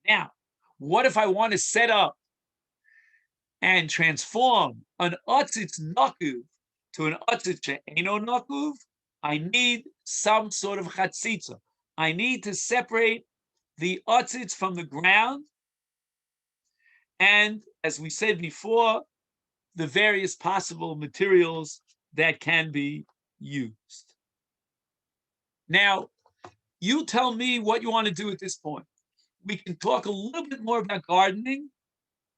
Now, what if I want to set up and transform an otzitz nakuv to an otzitz she'eno nakuv? I need some sort of chatzitza. I need to separate the otzitz from the ground, and as we said before, the various possible materials that can be used. Now, you tell me what you want to do at this point. We can talk a little bit more about gardening,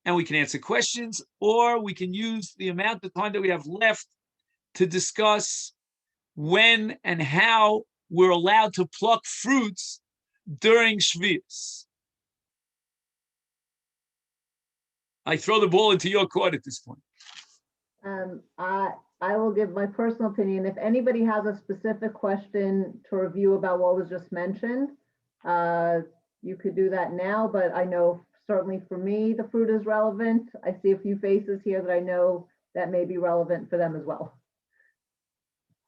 and we can answer questions, or we can use the amount of time that we have left to discuss when and how we're allowed to pluck fruits during Shvius. I throw the ball into your court at this point. I will give my personal opinion. If anybody has a specific question to review about what was just mentioned, you could do that now, but I know certainly for me, the fruit is relevant. I see a few faces here that I know that may be relevant for them as well.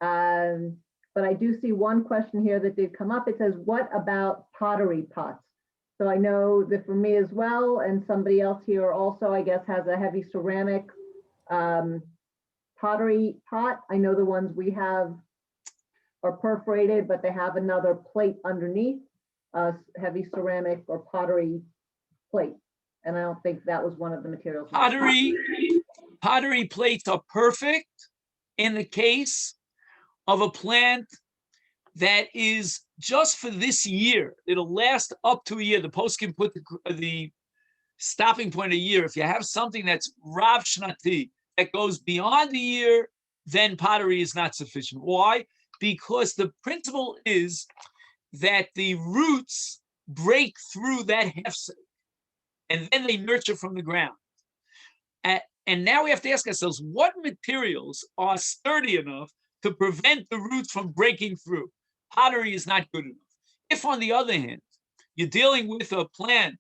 But I do see one question here that did come up. It says, what about pottery pots? So I know that for me as well, and somebody else here also, I guess, has a heavy ceramic pottery pot. I know the ones we have are perforated, but they have another plate underneath, a heavy ceramic or pottery plate. And I don't think that was one of the materials. Pottery plates are perfect in the case of a plant that is just for this year. It'll last up to a year. The post can put the stopping point a year. If you have something that's Rav Shnati that goes beyond a year, then pottery is not sufficient. Why? Because the principle is that the roots break through that hefsek, and then they nurture from the ground. And now we have to ask ourselves, what materials are sturdy enough to prevent the roots from breaking through? Pottery is not good enough. If, on the other hand, you're dealing with a plant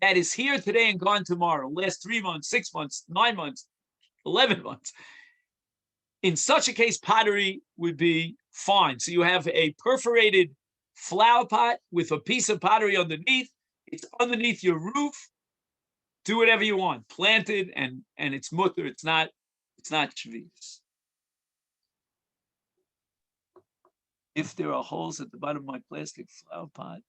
that is here today and gone tomorrow, last 3 months, 6 months, 9 months, 11 months. In such a case, pottery would be fine. So you have a perforated flower pot with a piece of pottery underneath. It's underneath your roof. Do whatever you want. Plant it, and it's mutter. It's not shvius. If there are holes at the bottom of my plastic flower pot,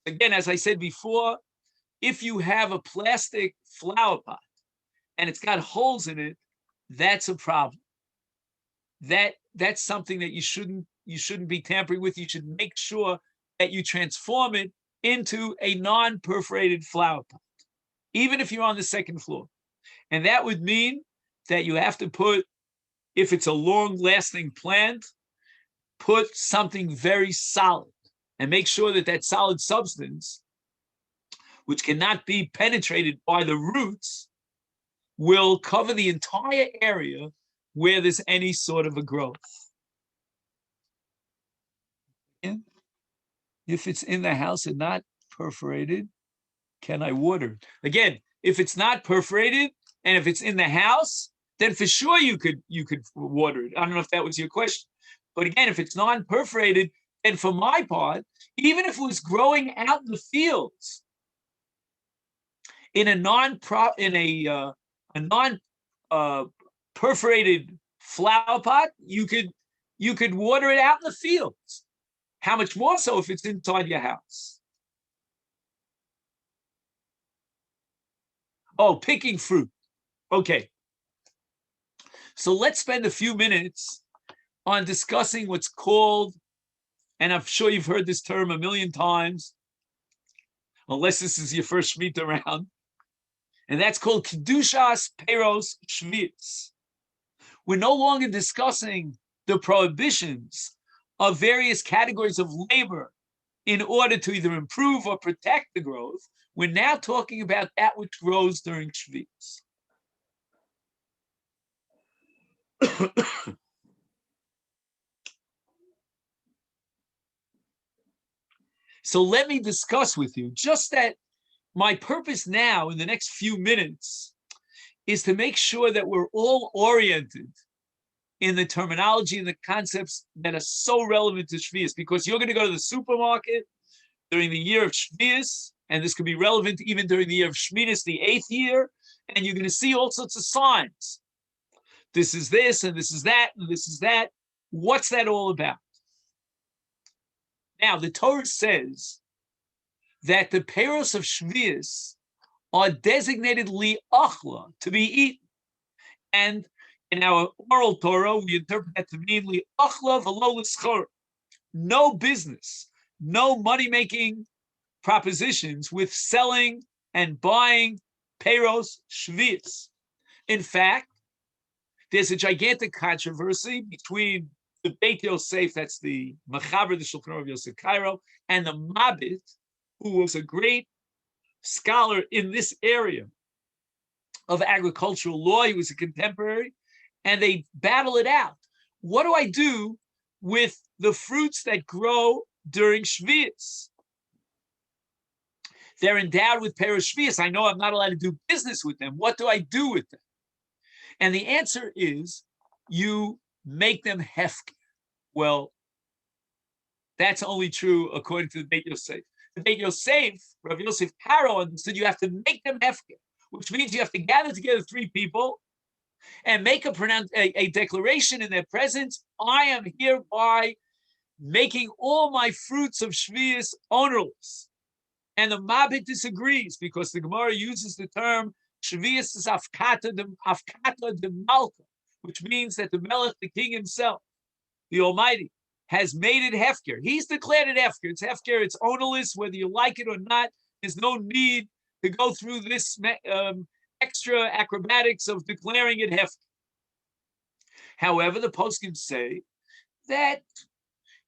again, as I said before, if you have a plastic flower pot and it's got holes in it, that's a problem. That's something that you shouldn't be tampering with. You should make sure that you transform it into a non-perforated flower pot, even if you're on the second floor. And that would mean that you have to put, if it's a long-lasting plant, put something very solid and make sure that that solid substance, which cannot be penetrated by the roots, will cover the entire area where there's any sort of a growth. And if it's in the house and not perforated, can I water it? Again, if it's not perforated and if it's in the house, then for sure you could water it. I don't know if that was your question. But again, if it's non-perforated, then for my part, even if it was growing out in the fields in a non-perforated flower pot, you could water it out in the fields. How much more so if it's inside your house? Oh, picking fruit. Okay. So let's spend a few minutes on discussing what's called, and I'm sure you've heard this term a million times, unless this is your first Shemitta round, and that's called Kedushas Peros Shvius. We're no longer discussing the prohibitions of various categories of labor in order to either improve or protect the growth. We're now talking about that which grows during Shvius. So let me discuss with you just that my purpose now in the next few minutes is to make sure that we're all oriented in the terminology and the concepts that are so relevant to Shvius, because you're going to go to the supermarket during the year of Shvius, and this could be relevant even during the year of Shminis, the 8th year, and you're going to see all sorts of signs. This is this, and this is that, and this is that. What's that all about? Now, the Torah says that the peros of Shvius are designated li'achla, to be eaten. And in our oral Torah, we interpret that to mean li'achla v'lo l'schor. No business, no money-making propositions with selling and buying peros Shvius. In fact, there's a gigantic controversy between the Beit Yosef, that's the Machaber, the Shulchan Aruch of Yosef Cairo, and the Mabit, who was a great scholar in this area of agricultural law. He was a contemporary, and they battle it out. What do I do with the fruits that grow during Shvius? They're endowed with peros Shvius. I know I'm not allowed to do business with them. What do I do with them? And the answer is, you make them hefker. Well, that's only true according to the Beit Yosef. The Beit Yosef, Rav Yosef Karo, understood you have to make them hefker, which means you have to gather together 3 people and make a declaration in their presence. I am hereby making all my fruits of Shvius ownerless. And the Mabit disagrees because the Gemara uses the term Shvius is afkata de malka, which means that the Melech, the king himself, the Almighty, has made it hefker. He's declared it hefker. It's hefker. It's ownerless, whether you like it or not. There's no need to go through this extra acrobatics of declaring it hefker. However, the poskim say that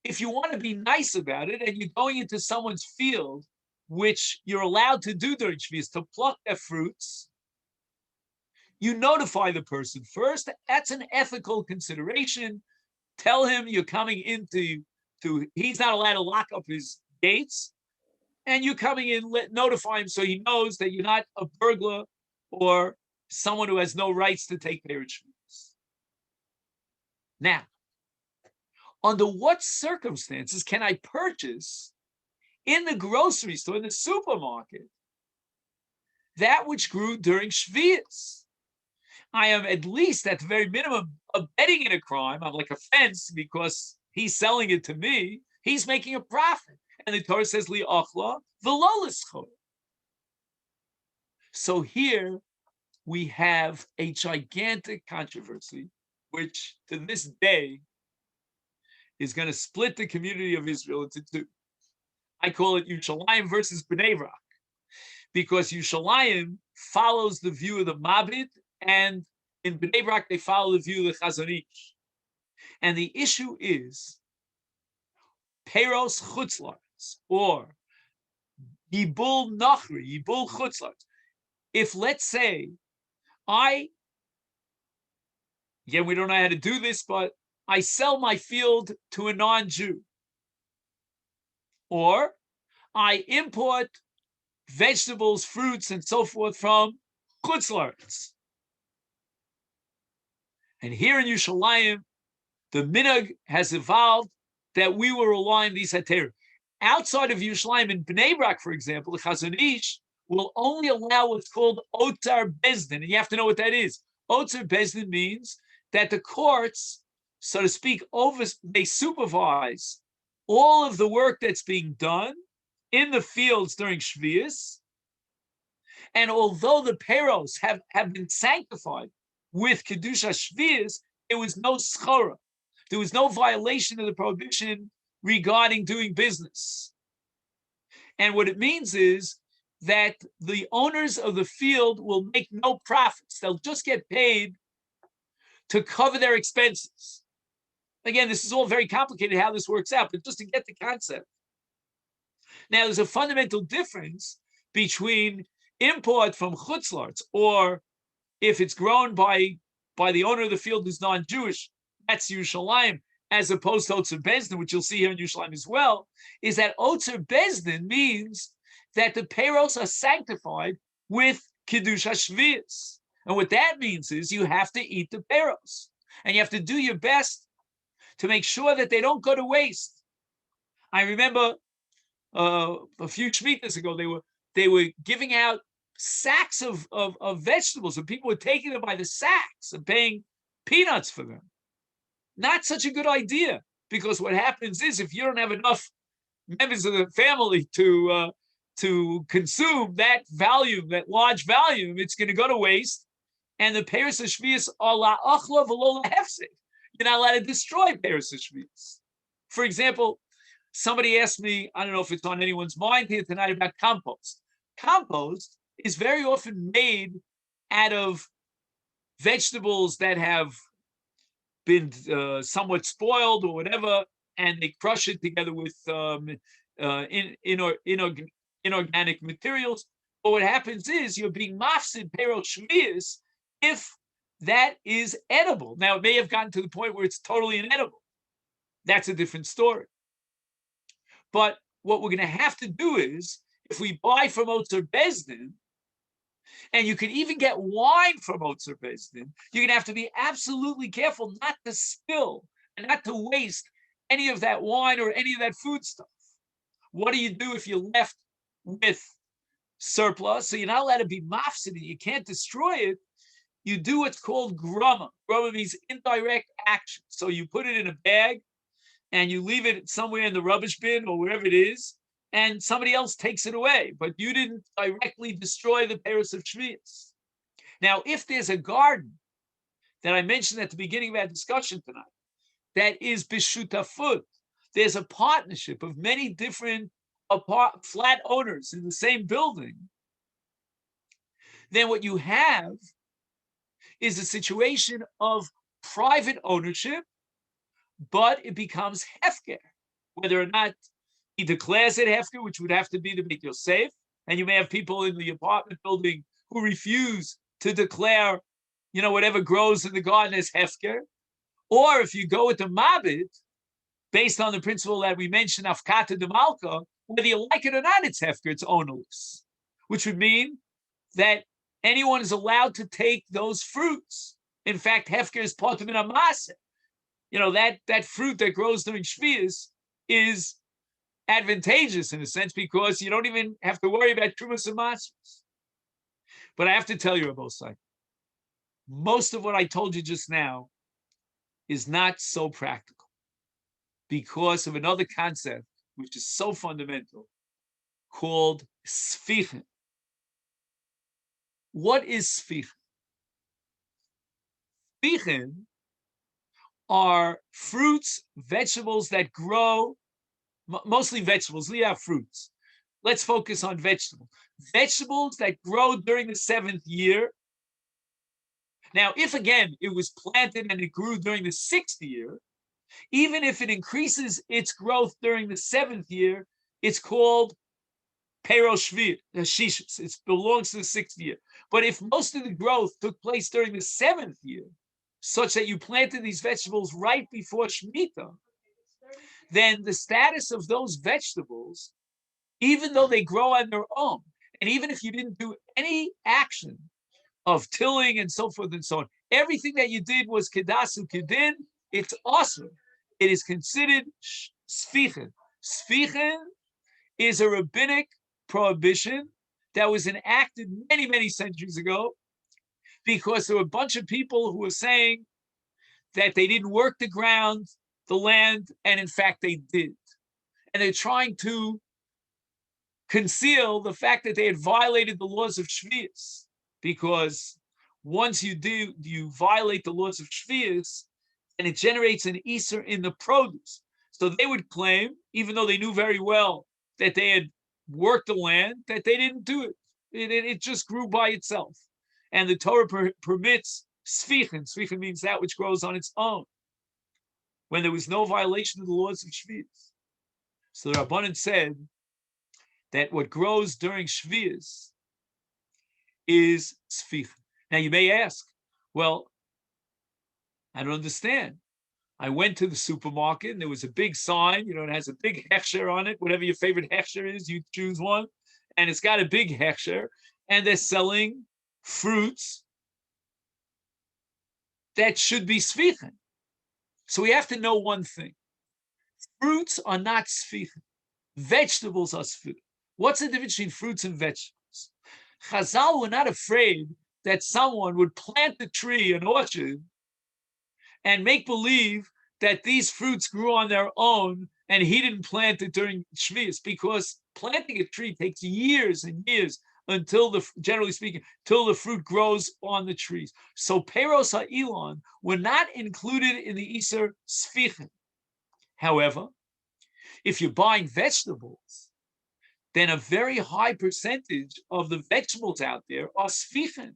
if you want to be nice about it and you're going into someone's field, which you're allowed to do during Shvius, to pluck their fruits, you notify the person first. That's an ethical consideration. Tell him you're coming in to he's not allowed to lock up his gates, and you coming in, notify him so he knows that you're not a burglar or someone who has no rights to take Peiros Shvius. Now, under what circumstances can I purchase in the grocery store, in the supermarket, that which grew during Shvius? I am at least, at the very minimum, abetting in a crime. I'm like a fence because he's selling it to me. He's making a profit. And the Torah says, li'achla v'lo l'schor. So here we have a gigantic controversy, which to this day is going to split the community of Israel into two. I call it Yerushalayim versus Bnei Brak, because Yerushalayim follows the view of the Mabit, and in Bnei Brak they follow the view of the Chazon Ish. And the issue is Peiros Chutzlarts or Yibul Nachri, Yibul Chutzlarts. If, let's say, again, we don't know how to do this, but I sell my field to a non-Jew, or I import vegetables, fruits, and so forth from Chutzlarts. And here in Yerushalayim, the minhag has evolved that we will rely on these heterim. Outside of Yerushalayim, in Bnei Brak, for example, the Chazon Ish will only allow what's called Otzar Bezdin, and you have to know what that is. Otzar Bezdin means that the courts, so to speak, they supervise all of the work that's being done in the fields during Shvius. And although the Peiros have been sanctified with Kedusha Shvius, there was no schora. There was no violation of the prohibition regarding doing business. And what it means is that the owners of the field will make no profits. They'll just get paid to cover their expenses. Again, this is all very complicated how this works out, but just to get the concept. Now, there's a fundamental difference between import from chutzlarts, or if it's grown by the owner of the field who's non-Jewish, that's Yerushalayim, as opposed to Otzer Bezdin, which you'll see here in Yerushalayim as well, is that Otzer Bezdin means that the Peiros are sanctified with Kedusha Shvius. And what that means is you have to eat the Peiros, and you have to do your best to make sure that they don't go to waste. I remember a few Shemittas ago, they were giving out sacks of vegetables, and people were taking them by the sacks and paying peanuts for them. Not such a good idea, because what happens is if you don't have enough members of the family to consume that volume, that large volume, it's going to go to waste. And the Peiros Shvius are la'achla v'lo la'hefsek. You're not allowed to destroy Peiros Shvius. For example, somebody asked me, I don't know if it's on anyone's mind here tonight, about compost. Compost is very often made out of vegetables that have been somewhat spoiled or whatever, and they crush it together with inorganic materials. But what happens is you're being mafsid Peiros Shvius if that is edible. Now, it may have gotten to the point where it's totally inedible. That's a different story. But what we're going to have to do is, if we buy from Otzer Bezdin, and you can even get wine from Otzer Bezdin, you're going to have to be absolutely careful not to spill and not to waste any of that wine or any of that food stuff. What do you do if you're left with surplus? So you're not allowed to be mafsid, you can't destroy it. You do what's called grama. Grama means indirect action. So you put it in a bag and you leave it somewhere in the rubbish bin or wherever it is, and somebody else takes it away, but you didn't directly destroy the Peiros of Shvius. Now, if there's a garden that I mentioned at the beginning of our discussion tonight, that is b'shutafut, there's a partnership of many different flat owners in the same building, then what you have is a situation of private ownership, but it becomes hefker, whether or not he declares it hefker, which would have to be the Beit Yosef, and you may have people in the apartment building who refuse to declare, whatever grows in the garden as hefker. Or if you go with the Mabit, based on the principle that we mentioned, Afkata de Malka, whether you like it or not, it's hefker, it's ownerless, which would mean that anyone is allowed to take those fruits. In fact, hefker is part of an amase. That fruit that grows during Shvius is advantageous in a sense because you don't even have to worry about trumas and masras. But I have to tell you, Rabbi Osai, most of what I told you just now is not so practical because of another concept which is so fundamental called sfichen. What is sfichen? Sfichen are fruits, vegetables that grow, mostly vegetables. We have fruits. Let's focus on vegetables. Vegetables that grow during the 7th year. Now, if again it was planted and it grew during the 6th year, even if it increases its growth during the 7th year, it's called peroshvir, shishis. It belongs to the 6th year. But if most of the growth took place during the 7th year, such that you planted these vegetables right before Shemitta, then the status of those vegetables, even though they grow on their own, and even if you didn't do any action of tilling and so forth and so on, everything that you did was kedasu kedin, it's awesome. It is considered sfichen. Sfichen is a rabbinic prohibition that was enacted many, many centuries ago because there were a bunch of people who were saying that they didn't work the ground, the land, and in fact they did. And they're trying to conceal the fact that they had violated the laws of Shvius, because once you violate the laws of Shvius, and it generates an Easter in the produce. So they would claim, even though they knew very well that they had worked the land, that they didn't do it. It just grew by itself. And the Torah permits sfichen. Sfichen means that which grows on its own, when there was no violation of the laws of Shvius. So the Rabbanan said that what grows during Shvius is sfichen. Now you may ask, well, I don't understand. I went to the supermarket and there was a big sign, it has a big hechsher on it, whatever your favorite hechsher is, you choose one. And it's got a big hechsher and they're selling fruits that should be sfichen. So we have to know one thing. Fruits are not sfichen. Vegetables are sfichen. What's the difference between fruits and vegetables? Chazal were not afraid that someone would plant a tree, an orchard, and make believe that these fruits grew on their own and he didn't plant it during Shvius, because planting a tree takes years and years until generally speaking, till the fruit grows on the trees. So peros ha'ilon were not included in the Iser sfichen. However, if you're buying vegetables, then a very high percentage of the vegetables out there are sfichen.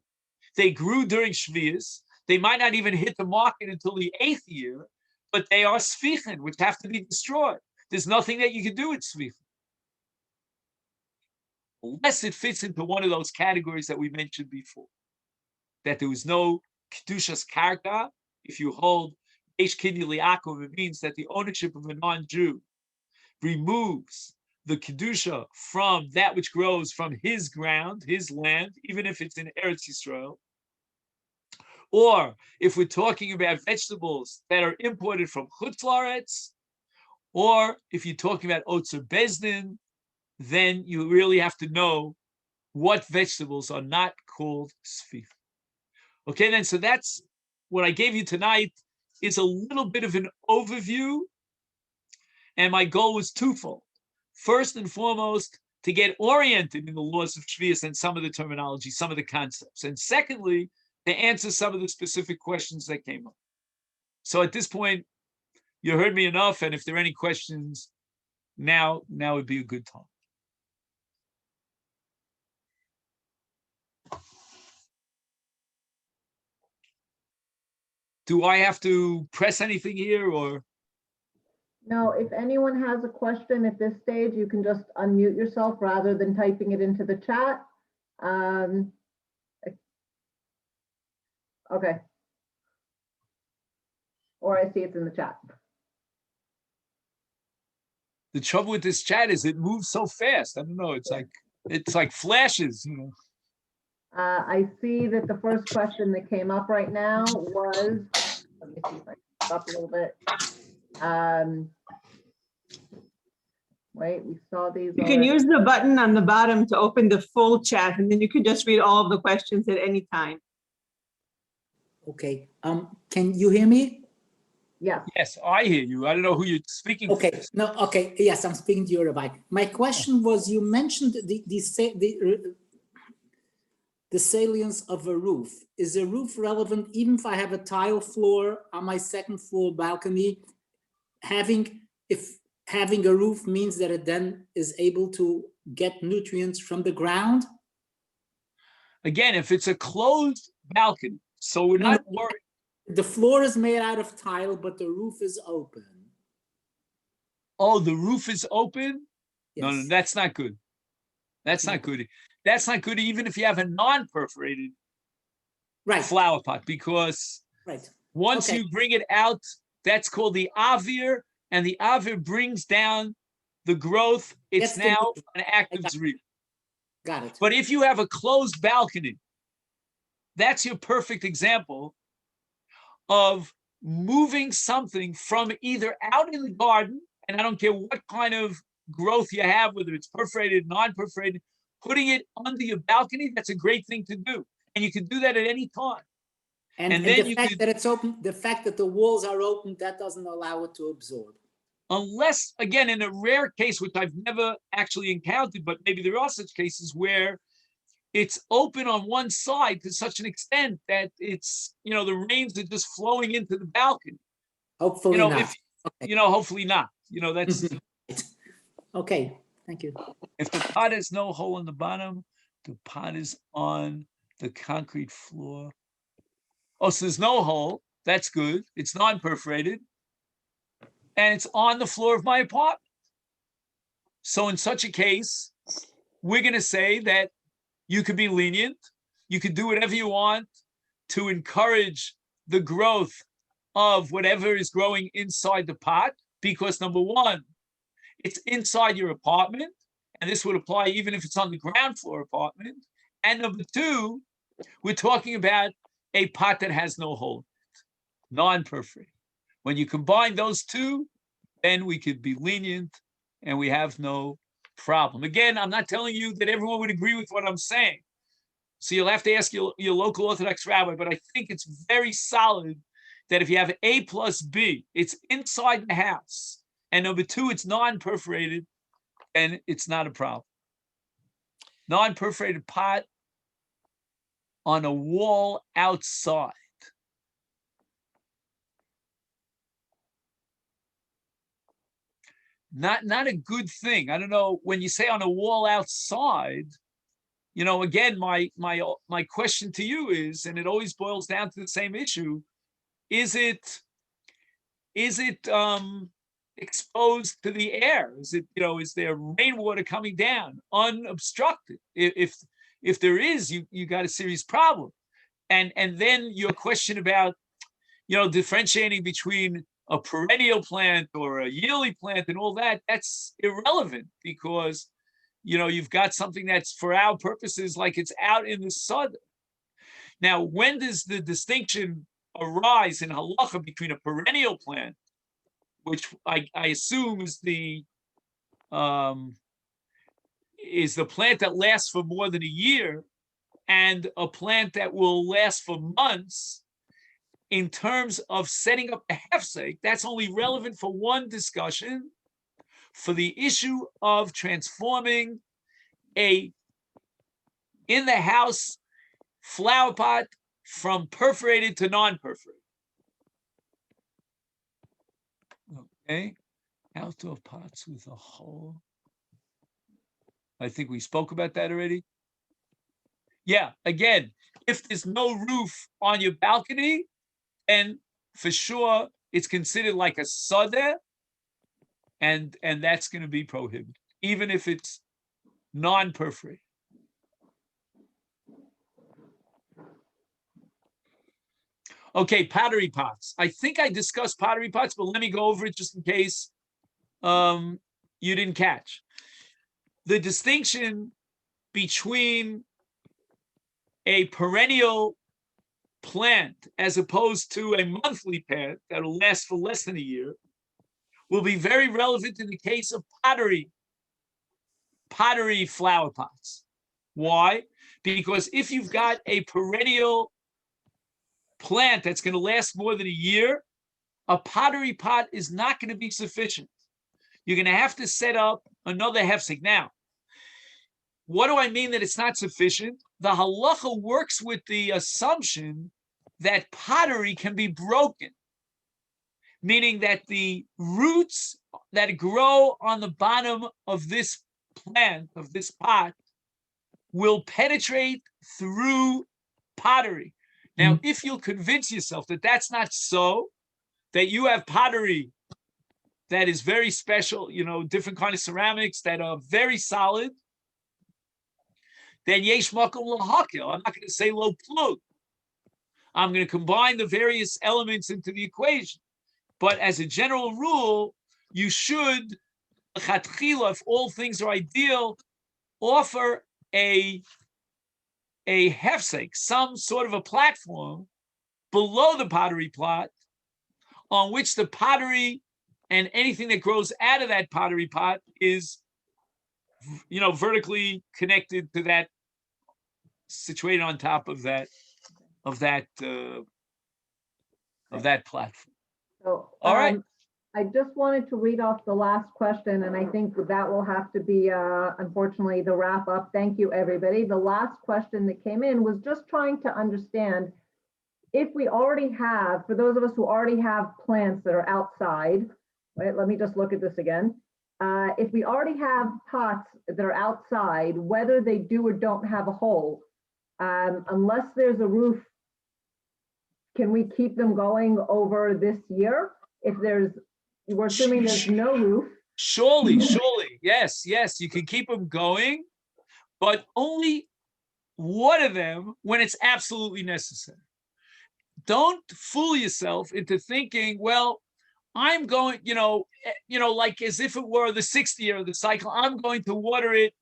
They grew during Shvius. They might not even hit the market until the 8th year, but they are sfichen, which have to be destroyed. There's nothing that you can do with sfichen, unless it fits into one of those categories that we mentioned before, that there was no kedushas karka. If you hold eish kidney liakum, it means that the ownership of a non-Jew removes the kedusha from that which grows from his ground, his land, even if it's in Eretz Yisrael. Or if we're talking about vegetables that are imported from Chutz La'aretz, or if you're talking about Otzer Bezdin, then you really have to know what vegetables are not called sfif. Okay, then, so that's what I gave you tonight, is a little bit of an overview, and my goal was twofold. First and foremost, to get oriented in the laws of Shvius and some of the terminology, some of the concepts. And secondly, to answer some of the specific questions that came up. So at this point, you heard me enough, and if there are any questions, now would be a good time. Do I have to press anything here, or? No, if anyone has a question at this stage, you can just unmute yourself rather than typing it into the chat. Okay. Or I see it's in the chat. The trouble with this chat is it moves so fast. I don't know. It's like flashes, you know. I see that the first question that came up right now was, let me see if I can stop a little bit. Wait, we saw these. You can already. use the button on the bottom to open the full chat, and then you can just read all of the questions at any time. Okay, can you hear me? Yes. Yes, I hear you. I don't know who you're speaking Okay, to. no, okay, yes, I'm speaking to you, Rabbi. My question was, you mentioned the salience of a roof. Is a roof relevant even if I have a tile floor on my second floor balcony? If having a roof means that it then is able to get nutrients from the ground? Again, if it's a closed balcony, so we're not worried. The floor is made out of tile, but the roof is open. Oh, the roof is open? No, Yes. that's not good. That's not good. That's not good even if you have a non-perforated flower pot, because once you bring it out, that's called the avir, and the avir brings down the growth. It's now an active zrira. Got it. But if you have a closed balcony, that's your perfect example of moving something from either out in the garden, and I don't care what kind of growth you have, whether it's perforated, non-perforated, putting it under your balcony, that's a great thing to do. And you can do that at any time. And then the fact that it's open, the fact that the walls are open, that doesn't allow it to absorb. Unless, again, in a rare case, which I've never actually encountered, but maybe there are such cases where it's open on one side to such an extent that it's, the rains are just flowing into the balcony. Hopefully not. Hopefully not. That's okay. Thank you. If the pot has no hole in the bottom, the pot is on the concrete floor. Oh, so there's no hole. That's good. It's non-perforated. And it's on the floor of my apartment. So in such a case, we're going to say that you could be lenient. You could do whatever you want to encourage the growth of whatever is growing inside the pot, because number one, it's inside your apartment, and this would apply even if it's on the ground floor apartment. And number two, we're talking about a pot that has no hole, non-perforated. When you combine those two, then we could be lenient and we have no problem. Again, I'm not telling you that everyone would agree with what I'm saying. So you'll have to ask your local Orthodox rabbi, but I think it's very solid that if you have A plus B, it's inside the house, and number two, it's non-perforated, and it's not a problem. Non-perforated pot on a wall outside. Not a good thing. I don't know, when you say on a wall outside, again, my question to you is, and it always boils down to the same issue, is it exposed to the air? Is it, is there rainwater coming down unobstructed? If there is, you got a serious problem. And then your question about, differentiating between a perennial plant or a yearly plant and all that, that's irrelevant, because, you've got something that's, for our purposes, like it's out in the sun. Now, when does the distinction arise in halacha between a perennial plant, which I assume is the plant that lasts for more than a year, and a plant that will last for months? In terms of setting up a hefsek, that's only relevant for one discussion, for the issue of transforming in the house flower pot from perforated to non-perforated. Okay, outdoor pots with a hole. I think we spoke about that already. Yeah, again, if there's no roof on your balcony, then for sure it's considered like a sadeh, and that's going to be prohibited, even if it's non-perforated. Okay, pottery pots. I think I discussed pottery pots, but let me go over it just in case you you didn't catch. The distinction between a perennial plant as opposed to a monthly plant that'll last for less than a year will be very relevant in the case of pottery flower pots. Why? Because if you've got a perennial plant that's going to last more than a year, a pottery pot is not going to be sufficient. You're going to have to set up another hefsek. Now, what do I mean that it's not sufficient? The halacha works with the assumption that pottery can be broken, meaning that the roots that grow on the bottom of this plant, of this pot, will penetrate through pottery. Now, if you'll convince yourself that that's not so, that you have pottery that is very special, different kind of ceramics that are very solid, then yesh makom lahakil. I'm not going to say lo plug. I'm going to combine the various elements into the equation. But as a general rule, you should, if all things are ideal, offer a hefsek, some sort of a platform below the pottery plot on which the pottery and anything that grows out of that pottery pot is, vertically connected to that, situated on top of that platform. So, All right. I just wanted to read off the last question, and I think that will have to be, unfortunately, the wrap up. Thank you, everybody. The last question that came in was just trying to understand if we already have, for those of us who already have plants that are outside, right? Let me just look at this again. If we already have pots that are outside, whether they do or don't have a hole, unless there's a roof, can we keep them going over this year? If we're assuming there's no roof. Surely, yes, you can keep them going, but only water them when it's absolutely necessary. Don't fool yourself into thinking, well, I'm going, like as if it were the 6th year of the cycle, I'm going to water it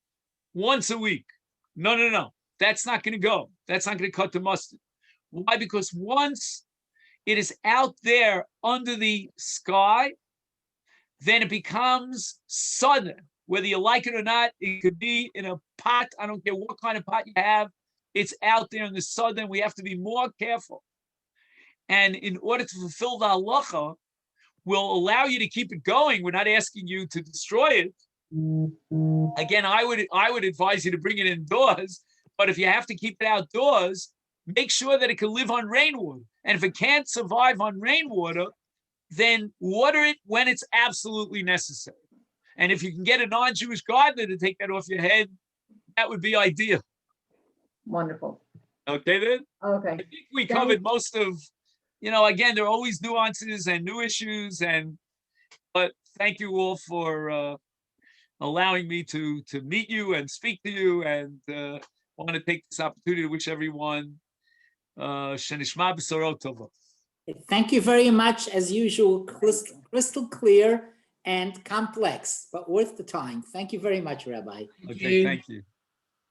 once a week. No. That's not going to go. That's not going to cut the mustard. Why? Because once it is out there under the sky, then it becomes sudden. Whether you like it or not, it could be in a pot. I don't care what kind of pot you have. It's out there in the sun. We have to be more careful. And in order to fulfill the halacha, will allow you to keep it going. We're not asking you to destroy it. Again, I would advise you to bring it indoors. But if you have to keep it outdoors, make sure that it can live on rainwater. And if it can't survive on rainwater, then water it when it's absolutely necessary. And if you can get a non-Jewish gardener to take that off your head, that would be ideal. Wonderful. Okay, then? Okay. I think we covered most of, again, there are always nuances and new issues, but thank you all for allowing me to meet you and speak to you, and want to take this opportunity to wish everyone Shenishma B'sorot Tova. Thank you very much. As usual, crystal clear and complex, but worth the time. Thank you very much, Rabbi. Okay, thank you.